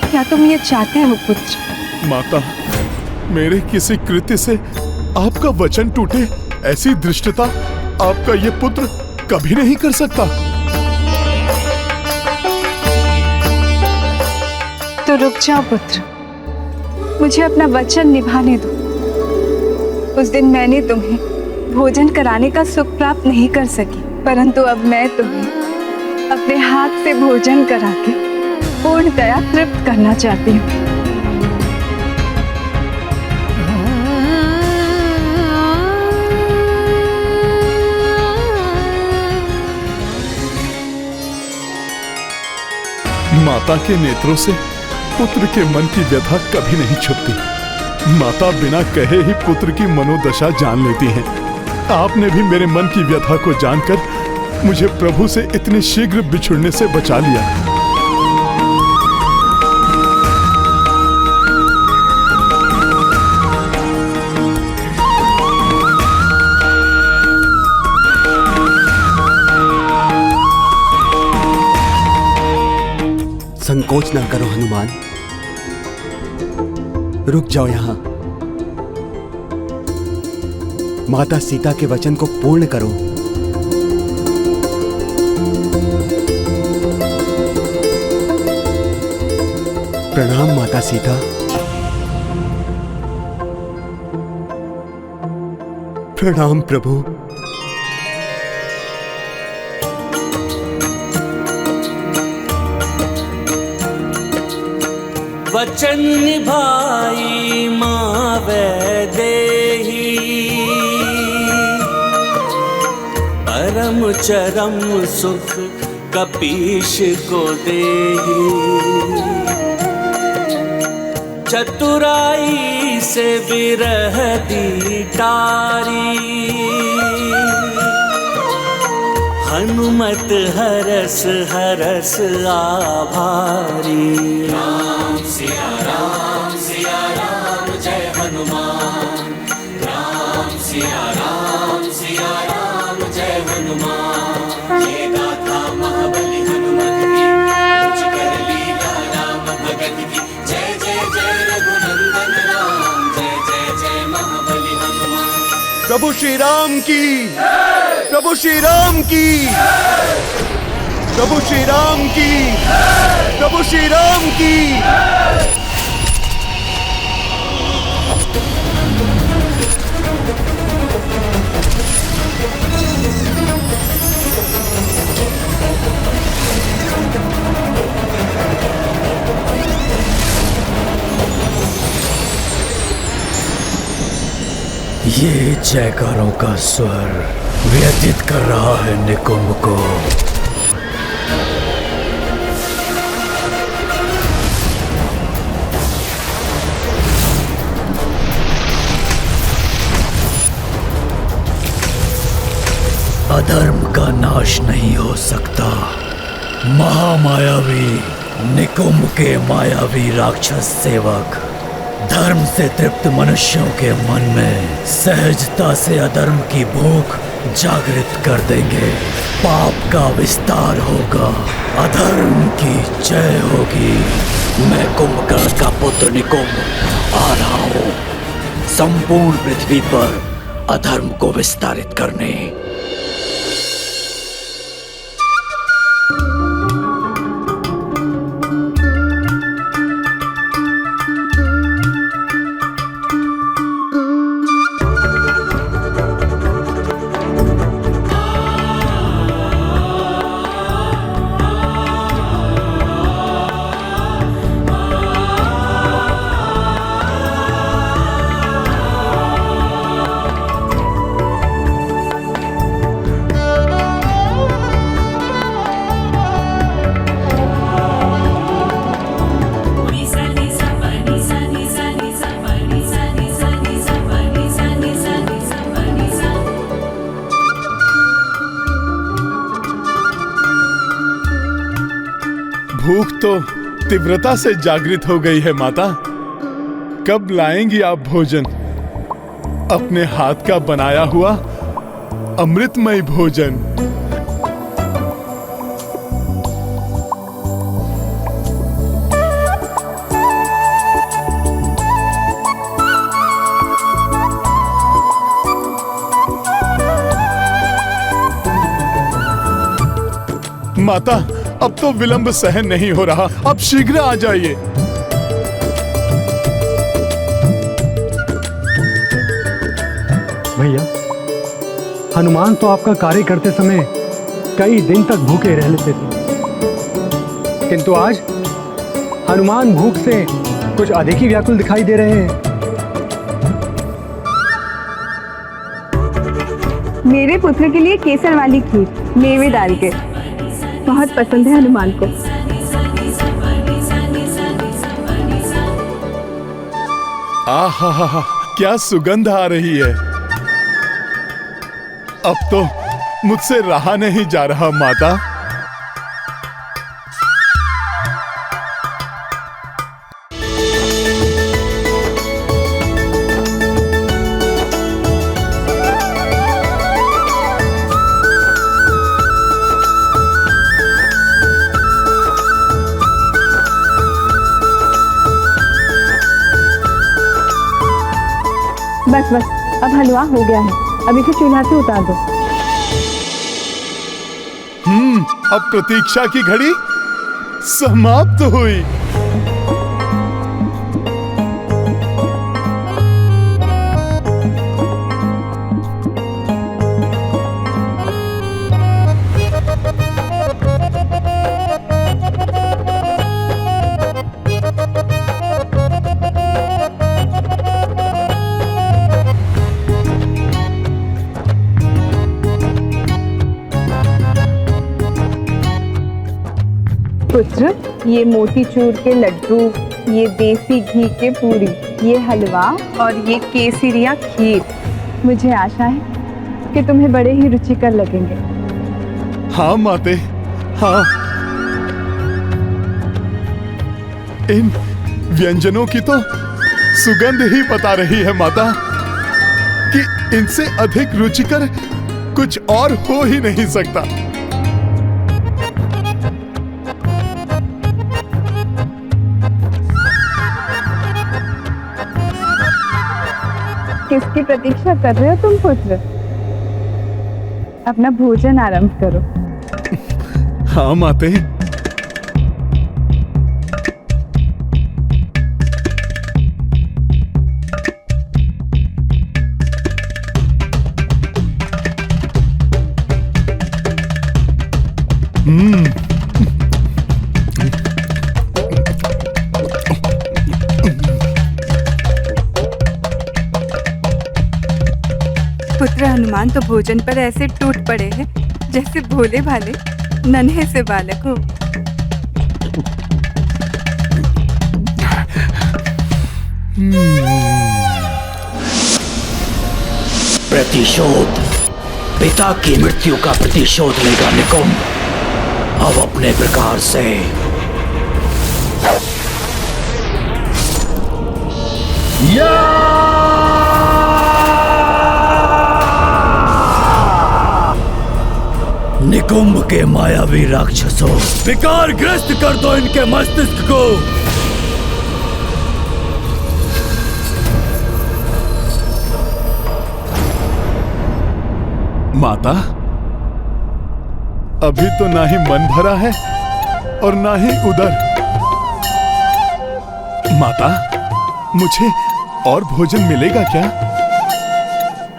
क्या तुम ये चाहते हो पुत्र? माता, मेरे किसी कृत्य से आपका वचन टूटे, ऐसी धृष्टता आपका ये पुत्र कभी नहीं कर सकता। तो रुक जाओ पुत्र, मुझे अपना वचन निभाने दो। उस दिन मैंने तुम्हें भोजन कराने का सुख प्राप्त नहीं कर सकी, परंतु अब मैं तुम्हें अपने हाथ से भोजन करा के पूर्णतया तृप्त करना चाहती हूँ। माता के नेत्रों से पुत्र के मन की व्यथा कभी नहीं छुपती। माता बिना कहे ही पुत्र की मनोदशा जान लेती हैं। आपने भी मेरे मन की व्यथा को जानकर मुझे प्रभु से इतने शीघ्र बिछुड़ने से बचा लिया। संकोच ना करो हनुमान, रुक जाओ यहां। माता सीता के वचन को पूर्ण करो। प्रणाम माता सीता। प्रणाम प्रभु। वचन निभाई माँ वैदेही, परम चरम सुख कपीश को देही। चतुराई से विरह दी टारी, हनुमत हरस हरस आभारी। राम सिया राम जय हनुमान। राम सिया राम जय हनुमान। ये गाथा महाबली हनुमत की, कुछ कर लीला राम भगत की। जय जय जय रघुनंदन राम, जय जय जय महाबली हनुमान। प्रभु श्री राम की, प्रभु श्री राम की, प्रभु श्री राम की, प्रभु श्री राम की। ये जयकारों का स्वर व्यतीत कर रहा है निकुंभ को। अधर्म का नाश नहीं हो सकता। महामायावी निकुंभ के मायावी राक्षस सेवक धर्म से तृप्त मनुष्यों के मन में सहजता से अधर्म की भूख जागृत कर देंगे। पाप का विस्तार होगा, अधर्म की जय होगी। मैं कुंभकर्ण का पुत्र निकुंभ आ रहा हूँ संपूर्ण पृथ्वी पर अधर्म को विस्तारित करने। भूख तो तीव्रता से जागृत हो गई है माता। कब लाएंगी आप भोजन? अपने हाथ का बनाया हुआ अमृतमय भोजन। माता, अब तो विलंब सहन नहीं हो रहा, अब शीघ्र आ जाइए। भैया, हनुमान तो आपका कार्य करते समय कई दिन तक भूखे रह लेते थे, किंतु आज हनुमान भूख से कुछ अधिक ही व्याकुल दिखाई दे रहे हैं। मेरे पुत्र के लिए केसर वाली खीर मेवे डाल के बहुत पसंद है हनुमान को। आहा, क्या सुगंध आ रही है। अब तो मुझसे रहा नहीं जा रहा माता। बस बस, अब हलवा हो गया है, अब इसे चूल्हा से उतार दो। अब प्रतीक्षा की घड़ी समाप्त हुई। पुत्र, ये मोतीचूर के लड्डू, ये देसी घी के पूरी, ये हलवा और ये केसरिया खीर मुझे आशा है कि तुम्हें बड़े ही रुचिकर लगेंगे। हाँ माते, हाँ। इन व्यंजनों की तो सुगंध ही बता रही है माता कि इनसे अधिक रुचिकर कुछ और हो ही नहीं सकता। किसकी प्रतीक्षा कर रहे हो तुम पुत्र? अपना भोजन आरंभ करो। हाँ माते। पुत्र हनुमान तो भोजन पर ऐसे टूट पड़े हैं जैसे भोले भाले नन्हे से बालक हो। प्रतिशोध, पिता की मृत्यु का प्रतिशोध लेगा निकुंभ। अब अपने प्रकार से निकुंभ के मायावी राक्षसों, विकार ग्रस्त कर दो इनके मस्तिष्क को। माता, अभी तो ना ही मन भरा है और ना ही उदर। माता, मुझे और भोजन मिलेगा क्या?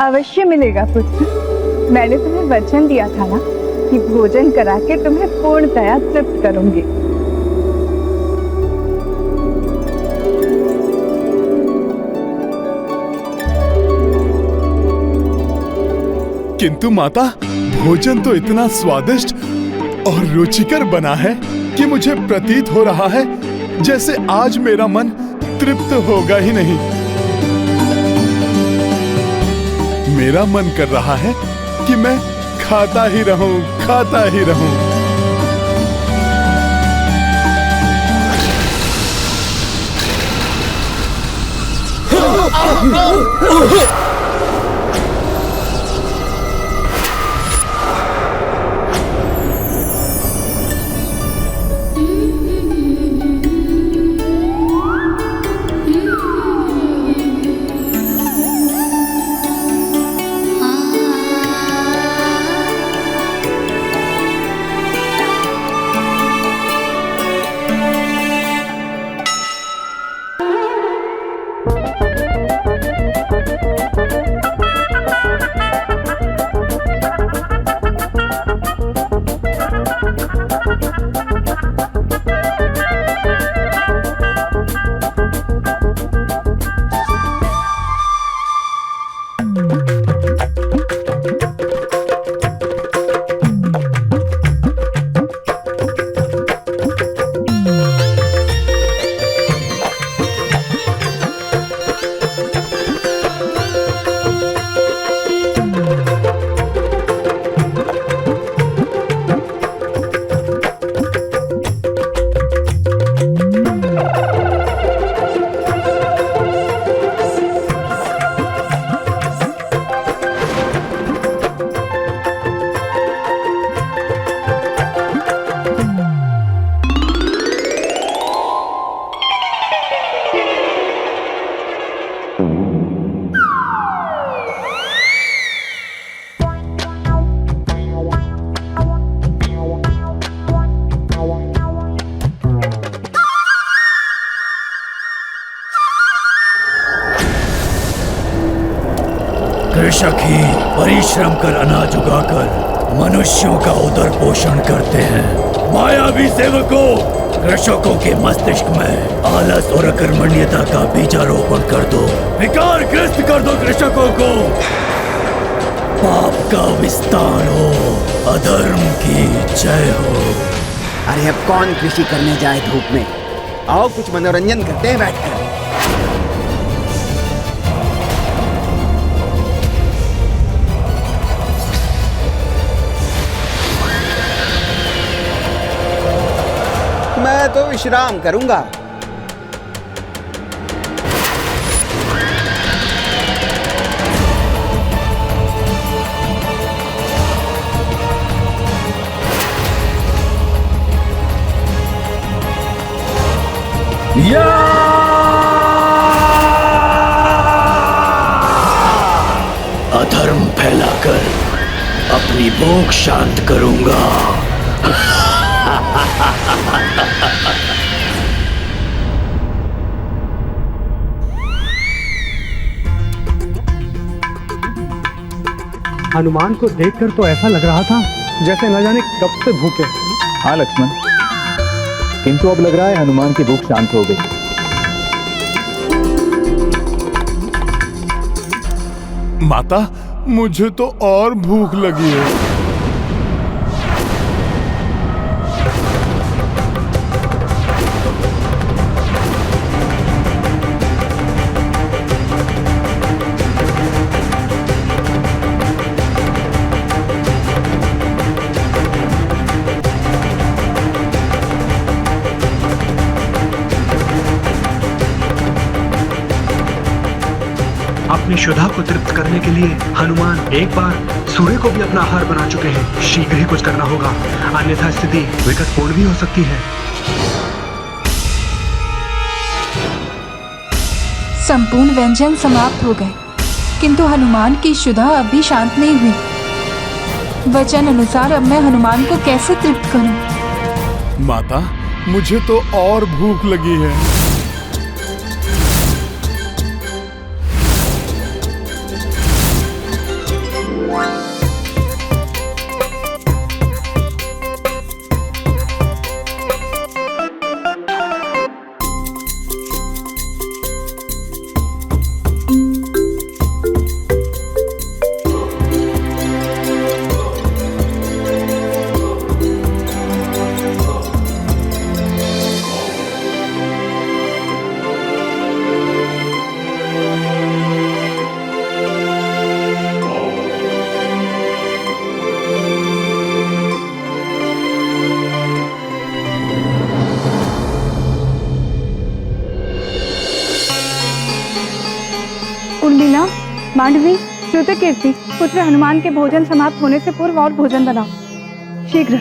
अवश्य मिलेगा पुत्र। मैंने तुम्हें वचन दिया था ना कि भोजन करा के तुम्हें पूर्णतया तृप्त करूंगी। किंतु माता, भोजन तो इतना स्वादिष्ट और रुचिकर बना है कि मुझे प्रतीत हो रहा है जैसे आज मेरा मन तृप्त होगा ही नहीं। मेरा मन कर रहा है कि मैं खाता ही रहूं, खाता ही रहूं। कृषक ही परिश्रम कर अनाज उगाकर मनुष्यों का उदर पोषण करते हैं। मायावी सेवकों, कृषकों के मस्तिष्क में आलस और अकर्मण्यता का बीजारोपण कर दो, विकार ग्रस्त कर दो कृषकों को। पाप का विस्तार हो, अधर्म की जय हो। अरे अब कौन कृषि करने जाए धूप में? आओ कुछ मनोरंजन करते हैं बैठकर। मैं तो विश्राम करूंगा। अधर्म फैलाकर अपनी भूख शांत करूंगा। हनुमान को देखकर तो ऐसा लग रहा था जैसे न जाने कब से भूखे। हाँ लक्ष्मण, किंतु अब लग रहा है हनुमान की भूख शांत हो गई। माता, मुझे तो और भूख लगी है। अपनी शुदा को तृप्त करने के लिए हनुमान एक बार सूर्य को भी अपना आहार बना चुके हैं। शीघ्र ही कुछ करना होगा, अन्यथा स्थिति विकटपूर्ण भी हो सकती है। संपूर्ण व्यंजन समाप्त हो गए, किंतु हनुमान की शुदा अभी शांत नहीं हुई। वचन अनुसार अब मैं हनुमान को कैसे तृप्त करूं? माता, मुझे तो और भूख लगी है। उर्मिला, मांडवी, श्रुतकीर्ति, पुत्र हनुमान के भोजन समाप्त होने से पूर्व और भोजन बनाओ, शीघ्र।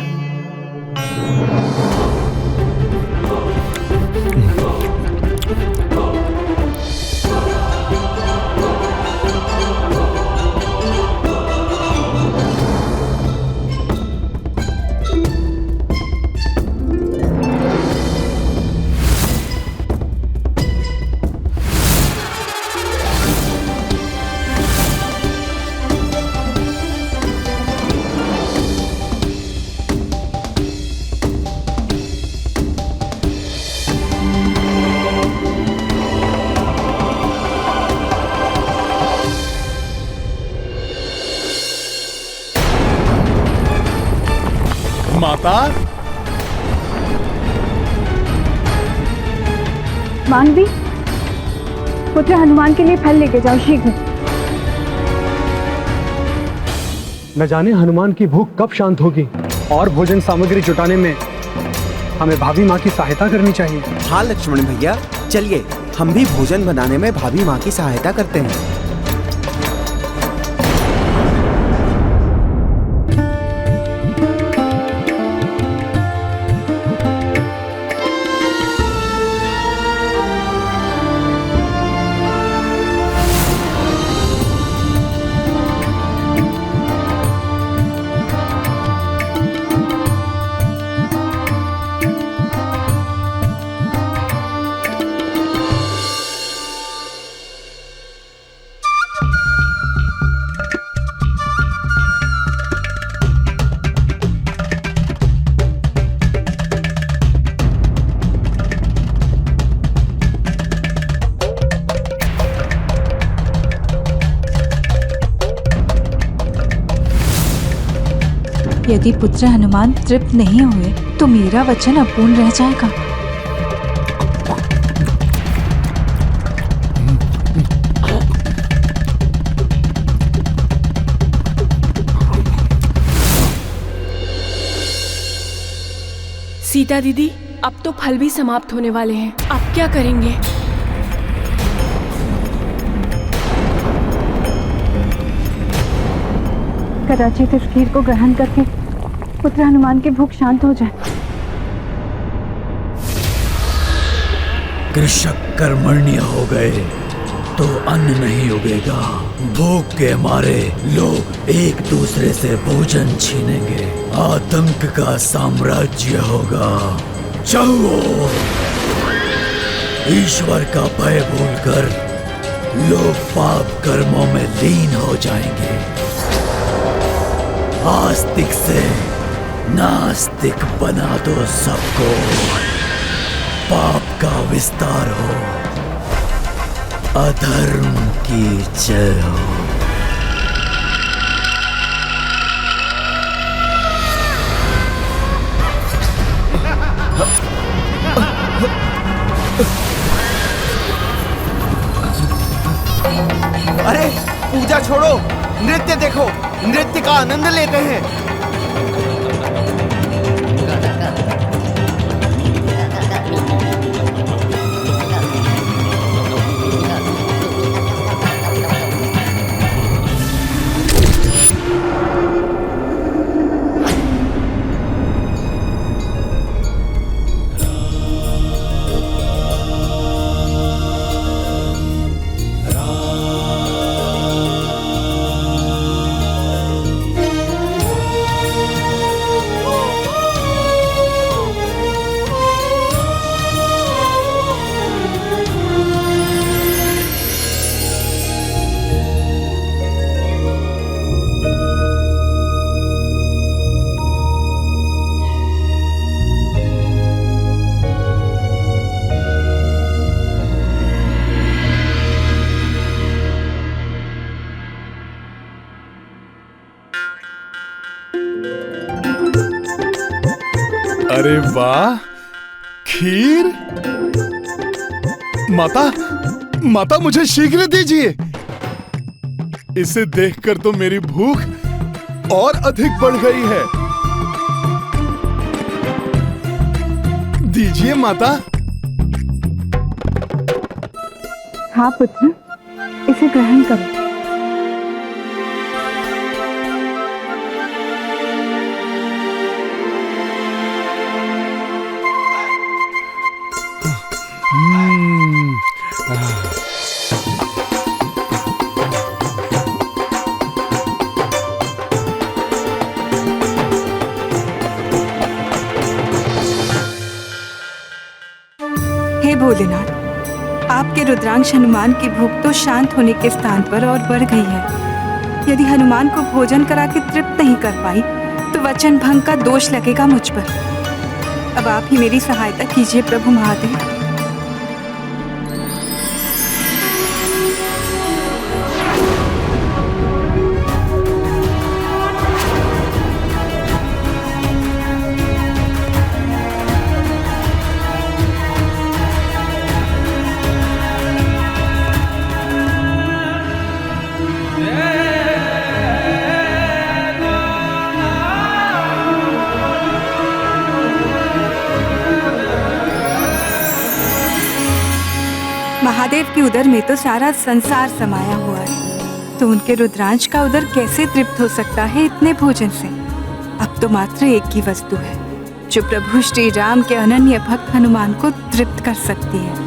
माता, मांडवी, पुत्र हनुमान के लिए फल लेके जाओ, शीघ्र। न जाने हनुमान की भूख कब शांत होगी, और भोजन सामग्री जुटाने में हमें भाभी माँ की सहायता करनी चाहिए। हाँ लक्ष्मण भैया, चलिए हम भी भोजन बनाने में भाभी माँ की सहायता करते हैं। यदि पुत्र हनुमान तृप्त नहीं हुए तो मेरा वचन अपूर्ण रह जाएगा। सीता दीदी, अब तो फल भी समाप्त होने वाले हैं, आप क्या करेंगे? कदाचित इस खीर को ग्रहण करके पुत्र हनुमान की भूख शांत हो जाए। कृषक कर्मण्य हो गए तो अन्न नहीं उगेगा। भूख के मारे लोग एक दूसरे से भोजन छीनेंगे। आतंक का साम्राज्य होगा। चाहो ईश्वर का भय भूलकर लोग पाप कर्मों में लीन हो जाएंगे। आस्तिक से नास्तिक बना दो सबको। पाप का विस्तार हो, अधर्म की जय हो। अरे पूजा छोड़ो, नृत्य देखो, नृत्य का आनंद लेते हैं। अरे वाह, खीर। माता, माता मुझे शीघ्र दीजिए। इसे देखकर तो मेरी भूख और अधिक बढ़ गई है। दीजिए माता। हाँ पुत्र, इसे ग्रहण करो। हे भोलेनाथ, आपके रुद्रांश हनुमान की भूख तो शांत होने के स्थान पर और बढ़ गई है। यदि हनुमान को भोजन करा के तृप्त नहीं कर पाई तो वचन भंग का दोष लगेगा मुझ पर। अब आप ही मेरी सहायता कीजिए प्रभु महादेव। महादेव के उदर में तो सारा संसार समाया हुआ है, तो उनके रुद्रांश का उदर कैसे तृप्त हो सकता है इतने भोजन से? अब तो मात्र एक ही वस्तु है जो प्रभु श्री राम के अनन्य भक्त हनुमान को तृप्त कर सकती है।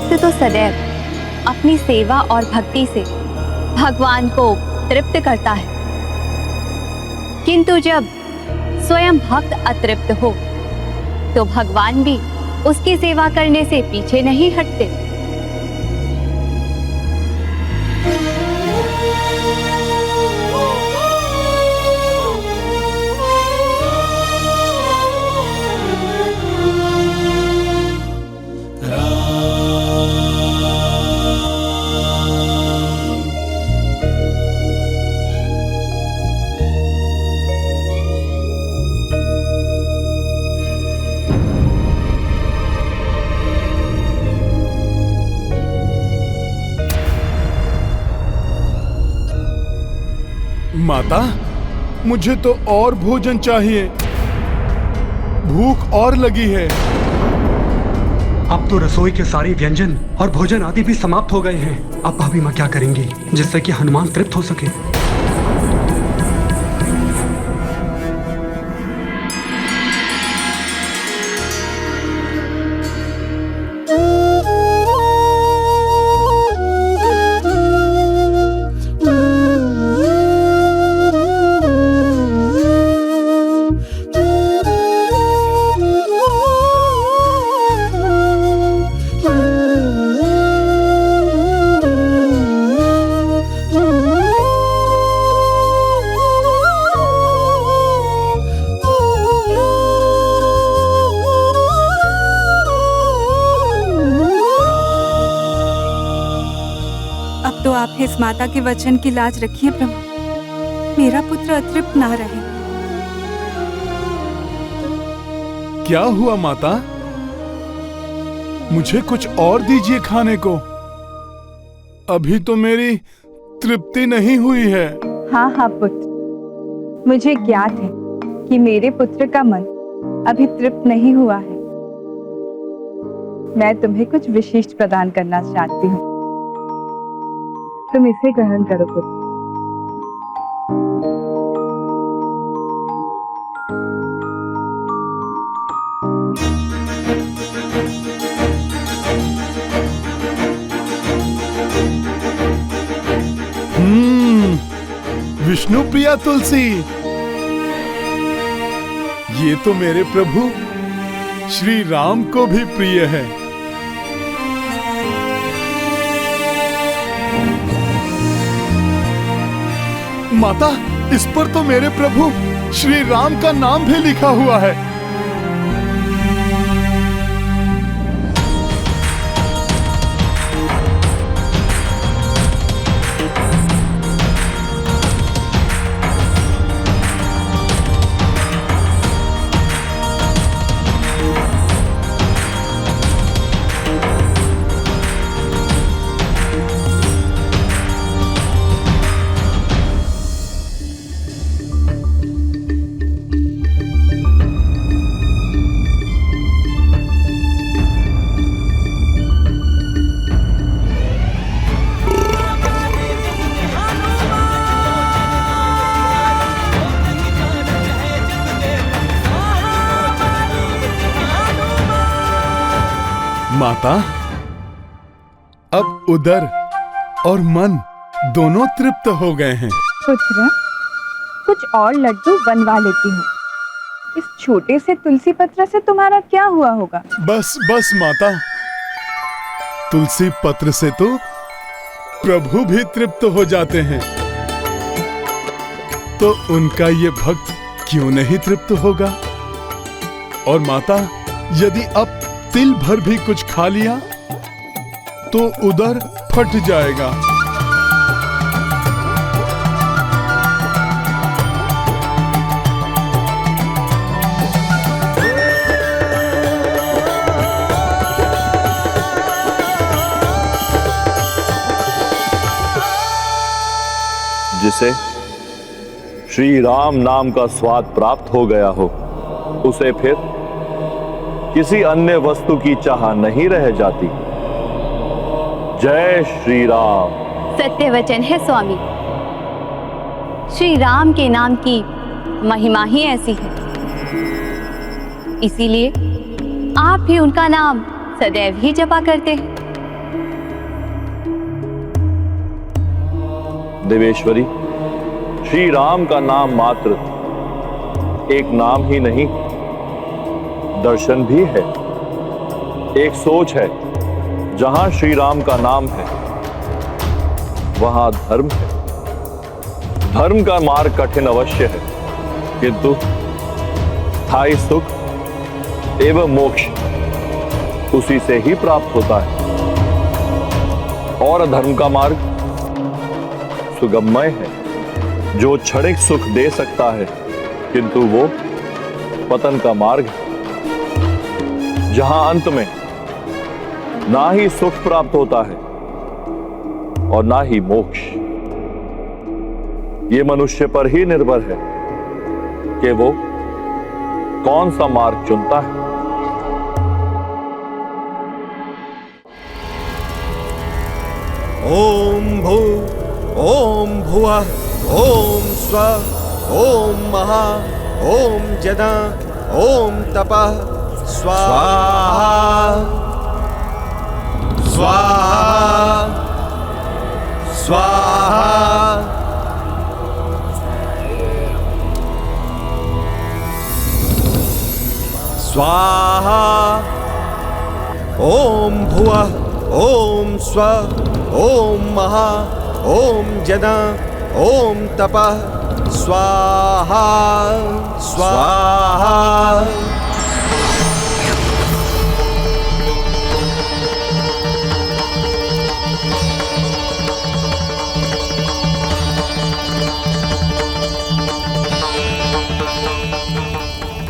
भक्त तो सदैव अपनी सेवा और भक्ति से भगवान को तृप्त करता है, किंतु जब स्वयं भक्त अतृप्त हो तो भगवान भी उसकी सेवा करने से पीछे नहीं हटते। माता, मुझे तो और भोजन चाहिए, भूख और लगी है। अब तो रसोई के सारे व्यंजन और भोजन आदि भी समाप्त हो गए हैं। अब भाभी माँ क्या करेंगी जिससे कि हनुमान तृप्त हो सके? इस माता के वचन की लाज रखिए प्रभु, मेरा पुत्र अतृप्त ना रहे। क्या हुआ माता? मुझे कुछ और दीजिए खाने को, अभी तो मेरी तृप्ति नहीं हुई है। हाँ हाँ पुत्र, मुझे ज्ञात है कि मेरे पुत्र का मन अभी तृप्त नहीं हुआ है। मैं तुम्हें कुछ विशिष्ट प्रदान करना चाहती हूँ, तुम इसे ग्रहण करो पुत्र। विष्णु प्रिया तुलसी, ये तो मेरे प्रभु श्री राम को भी प्रिय है। माता, इस पर तो मेरे प्रभु श्री राम का नाम भी लिखा हुआ है। माता, अब उदर और मन दोनों तृप्त हो गए हैं। पुत्र, कुछ और लड्डू बनवा लेती हूँ। इस छोटे से तुलसी पत्र से तुम्हारा क्या हुआ होगा? बस बस माता, तुलसी पत्र से तो प्रभु भी तृप्त हो जाते हैं, तो उनका ये भक्त क्यों नहीं तृप्त होगा? और माता, यदि अब तिल भर भी कुछ खा लिया तो उदर फट जाएगा। जिसे श्री राम नाम का स्वाद प्राप्त हो गया हो, उसे फिर किसी अन्य वस्तु की चाह नहीं रह जाती। जय श्री राम। सत्य वचन है स्वामी, श्री राम के नाम की महिमा ही ऐसी है, इसीलिए आप भी उनका नाम सदैव ही जपा करते हैं। देवेश्वरी, श्री राम का नाम मात्र एक नाम ही नहीं, दर्शन भी है, एक सोच है। जहां श्री राम का नाम है वहां धर्म है। धर्म का मार्ग कठिन अवश्य है, किंतु स्थायी सुख एवं मोक्ष उसी से ही प्राप्त होता है। और अधर्म का मार्ग सुगममय है, जो क्षणिक सुख दे सकता है, किंतु वो पतन का मार्ग है, जहां अंत में ना ही सुख प्राप्त होता है और ना ही मोक्ष। ये मनुष्य पर ही निर्भर है कि वो कौन सा मार्ग चुनता है। ओम भू ओम भुवः ओम स्वः ओम महा ओम जदा ओम तपः स्वाहा स्वाहा स्वाहा। स्वाहा। ओम भुवः ओम स्वः ओम महा ओम जदा ओम तपः स्वाहा स्वाहा।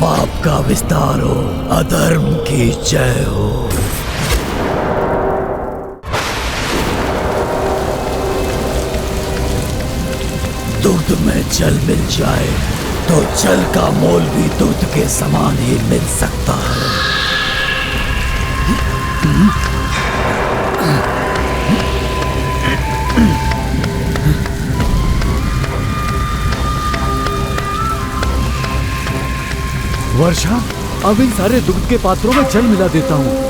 पाप का विस्तार हो, अधर्म की जय हो। दूध में जल मिल जाए तो जल का मोल भी दूध के समान ही मिल सकता है। वर्षा, अब इन सारे दुग्ध के पात्रों में जल मिला देता हूँ।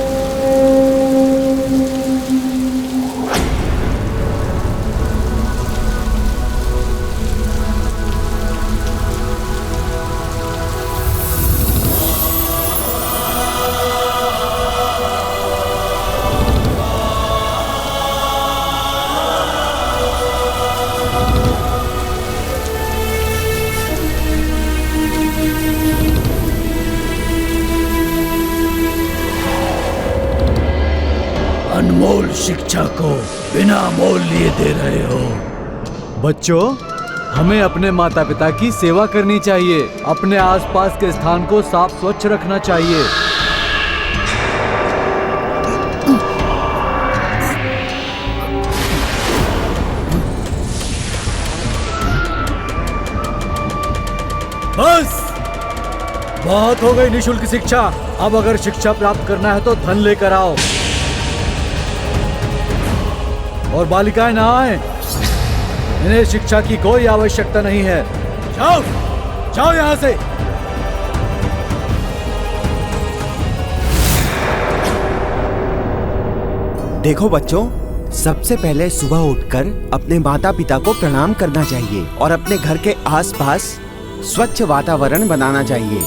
अनमोल शिक्षा को बिना मोल लिए दे रहे हो। बच्चों, हमें अपने माता पिता की सेवा करनी चाहिए। अपने आसपास के स्थान को साफ स्वच्छ रखना चाहिए। बस बहुत हो गई निशुल्क शिक्षा। अब अगर शिक्षा प्राप्त करना है तो धन लेकर आओ। और बालिकाएं ना आए, इन्हें शिक्षा की कोई आवश्यकता नहीं है। जाओ जाओ यहां से। देखो बच्चों, सबसे पहले सुबह उठकर अपने माता पिता को प्रणाम करना चाहिए और अपने घर के आसपास स्वच्छ वातावरण बनाना चाहिए।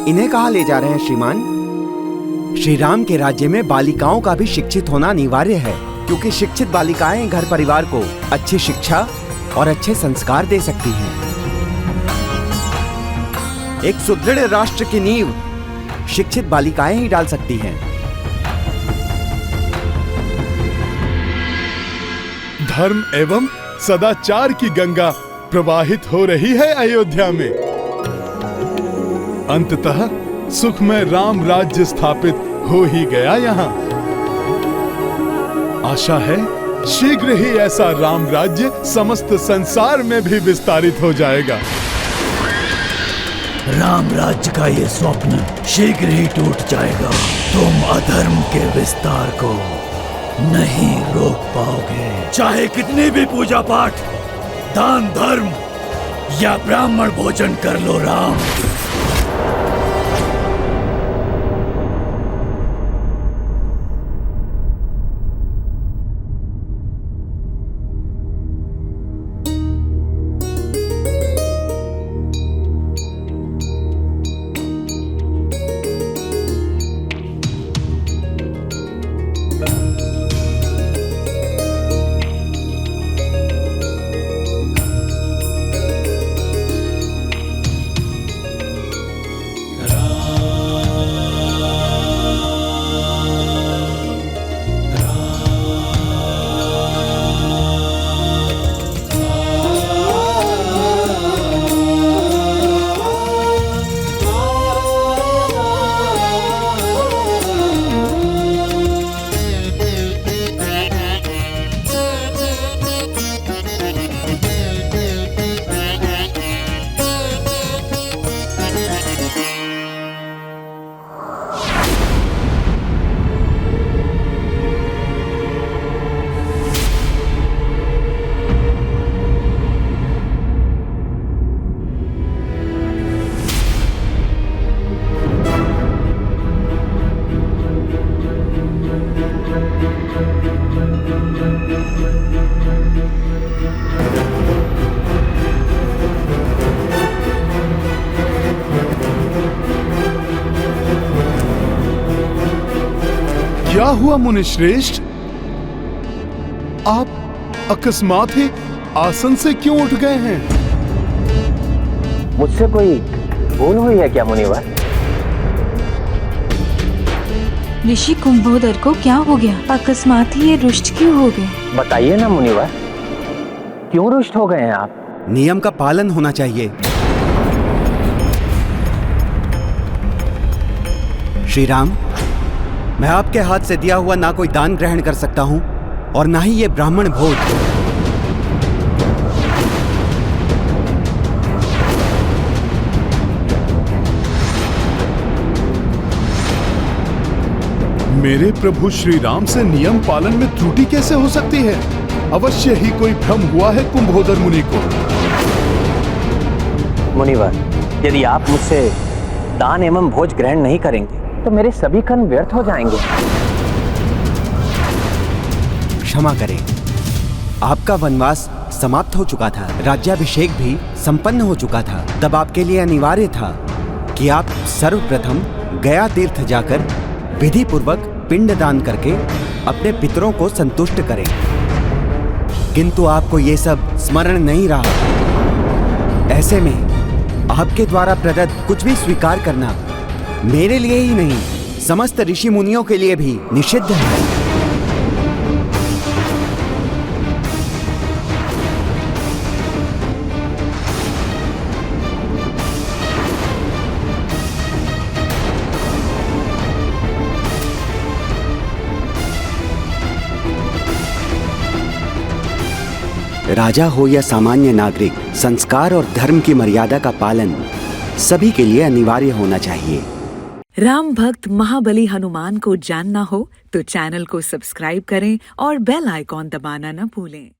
इन्हें कहाँ ले जा रहे हैं श्रीमान? श्री राम के राज्य में बालिकाओं का भी शिक्षित होना अनिवार्य है, क्योंकि शिक्षित बालिकाएं घर परिवार को अच्छी शिक्षा और अच्छे संस्कार दे सकती हैं। एक सुदृढ़ राष्ट्र की नींव शिक्षित बालिकाएं ही डाल सकती हैं। धर्म एवं सदाचार की गंगा प्रवाहित हो रही है अयोध्या में। अंततः सुखमय राम राज्य स्थापित हो ही गया यहाँ। आशा है शीघ्र ही ऐसा राम राज्य समस्त संसार में भी विस्तारित हो जाएगा। राम राज्य का ये स्वप्न शीघ्र ही टूट जाएगा। तुम अधर्म के विस्तार को नहीं रोक पाओगे। चाहे कितनी भी पूजा पाठ, दान धर्म या ब्राह्मण भोजन कर लो राम। क्या हुआ मुनिश्रेष्ठ? आप अकस्मात ही आसन से क्यों उठ गए हैं? मुझसे कोई भूल हुई है क्या मुनिवर? ऋषि कुंभोदर को क्या हो गया? अकस्मात ही ये रुष्ट क्यों हो गए? बताइए ना मुनिवर, क्यों रुष्ट हो गए हैं आप? नियम का पालन होना चाहिए। श्री राम, मैं आपके हाथ से दिया हुआ ना कोई दान ग्रहण कर सकता हूं और ना ही ये ब्राह्मण भोज। मेरे प्रभु श्री राम से नियम पालन में त्रुटि कैसे हो सकती है? अवश्य ही कोई भ्रम हुआ है कुंभोदर मुनि को। मुनिवर, यदि आप मुझसे दान एवं भोज ग्रहण नहीं करेंगे तो मेरे सभी कर्म व्यर्थ हो जाएंगे। क्षमा करें, आपका वनवास समाप्त हो चुका था, राज्याभिषेक भी संपन्न हो चुका था। तब आपके लिए अनिवार्य था कि आप सर्वप्रथम गया तीर्थ जाकर विधि पूर्वक पिंड दान करके अपने पितरों को संतुष्ट करें, किंतु आपको ये सब स्मरण नहीं रहा। ऐसे में आपके द्वारा प्रदत्त कुछ भी स्वीकार करना मेरे लिए ही नहीं, समस्त ऋषि मुनियों के लिए भी निषिद्ध है। राजा हो या सामान्य नागरिक, संस्कार और धर्म की मर्यादा का पालन सभी के लिए अनिवार्य होना चाहिए। राम भक्त महाबली हनुमान को जानना हो तो चैनल को सब्सक्राइब करें और बेल आइकॉन दबाना न भूलें।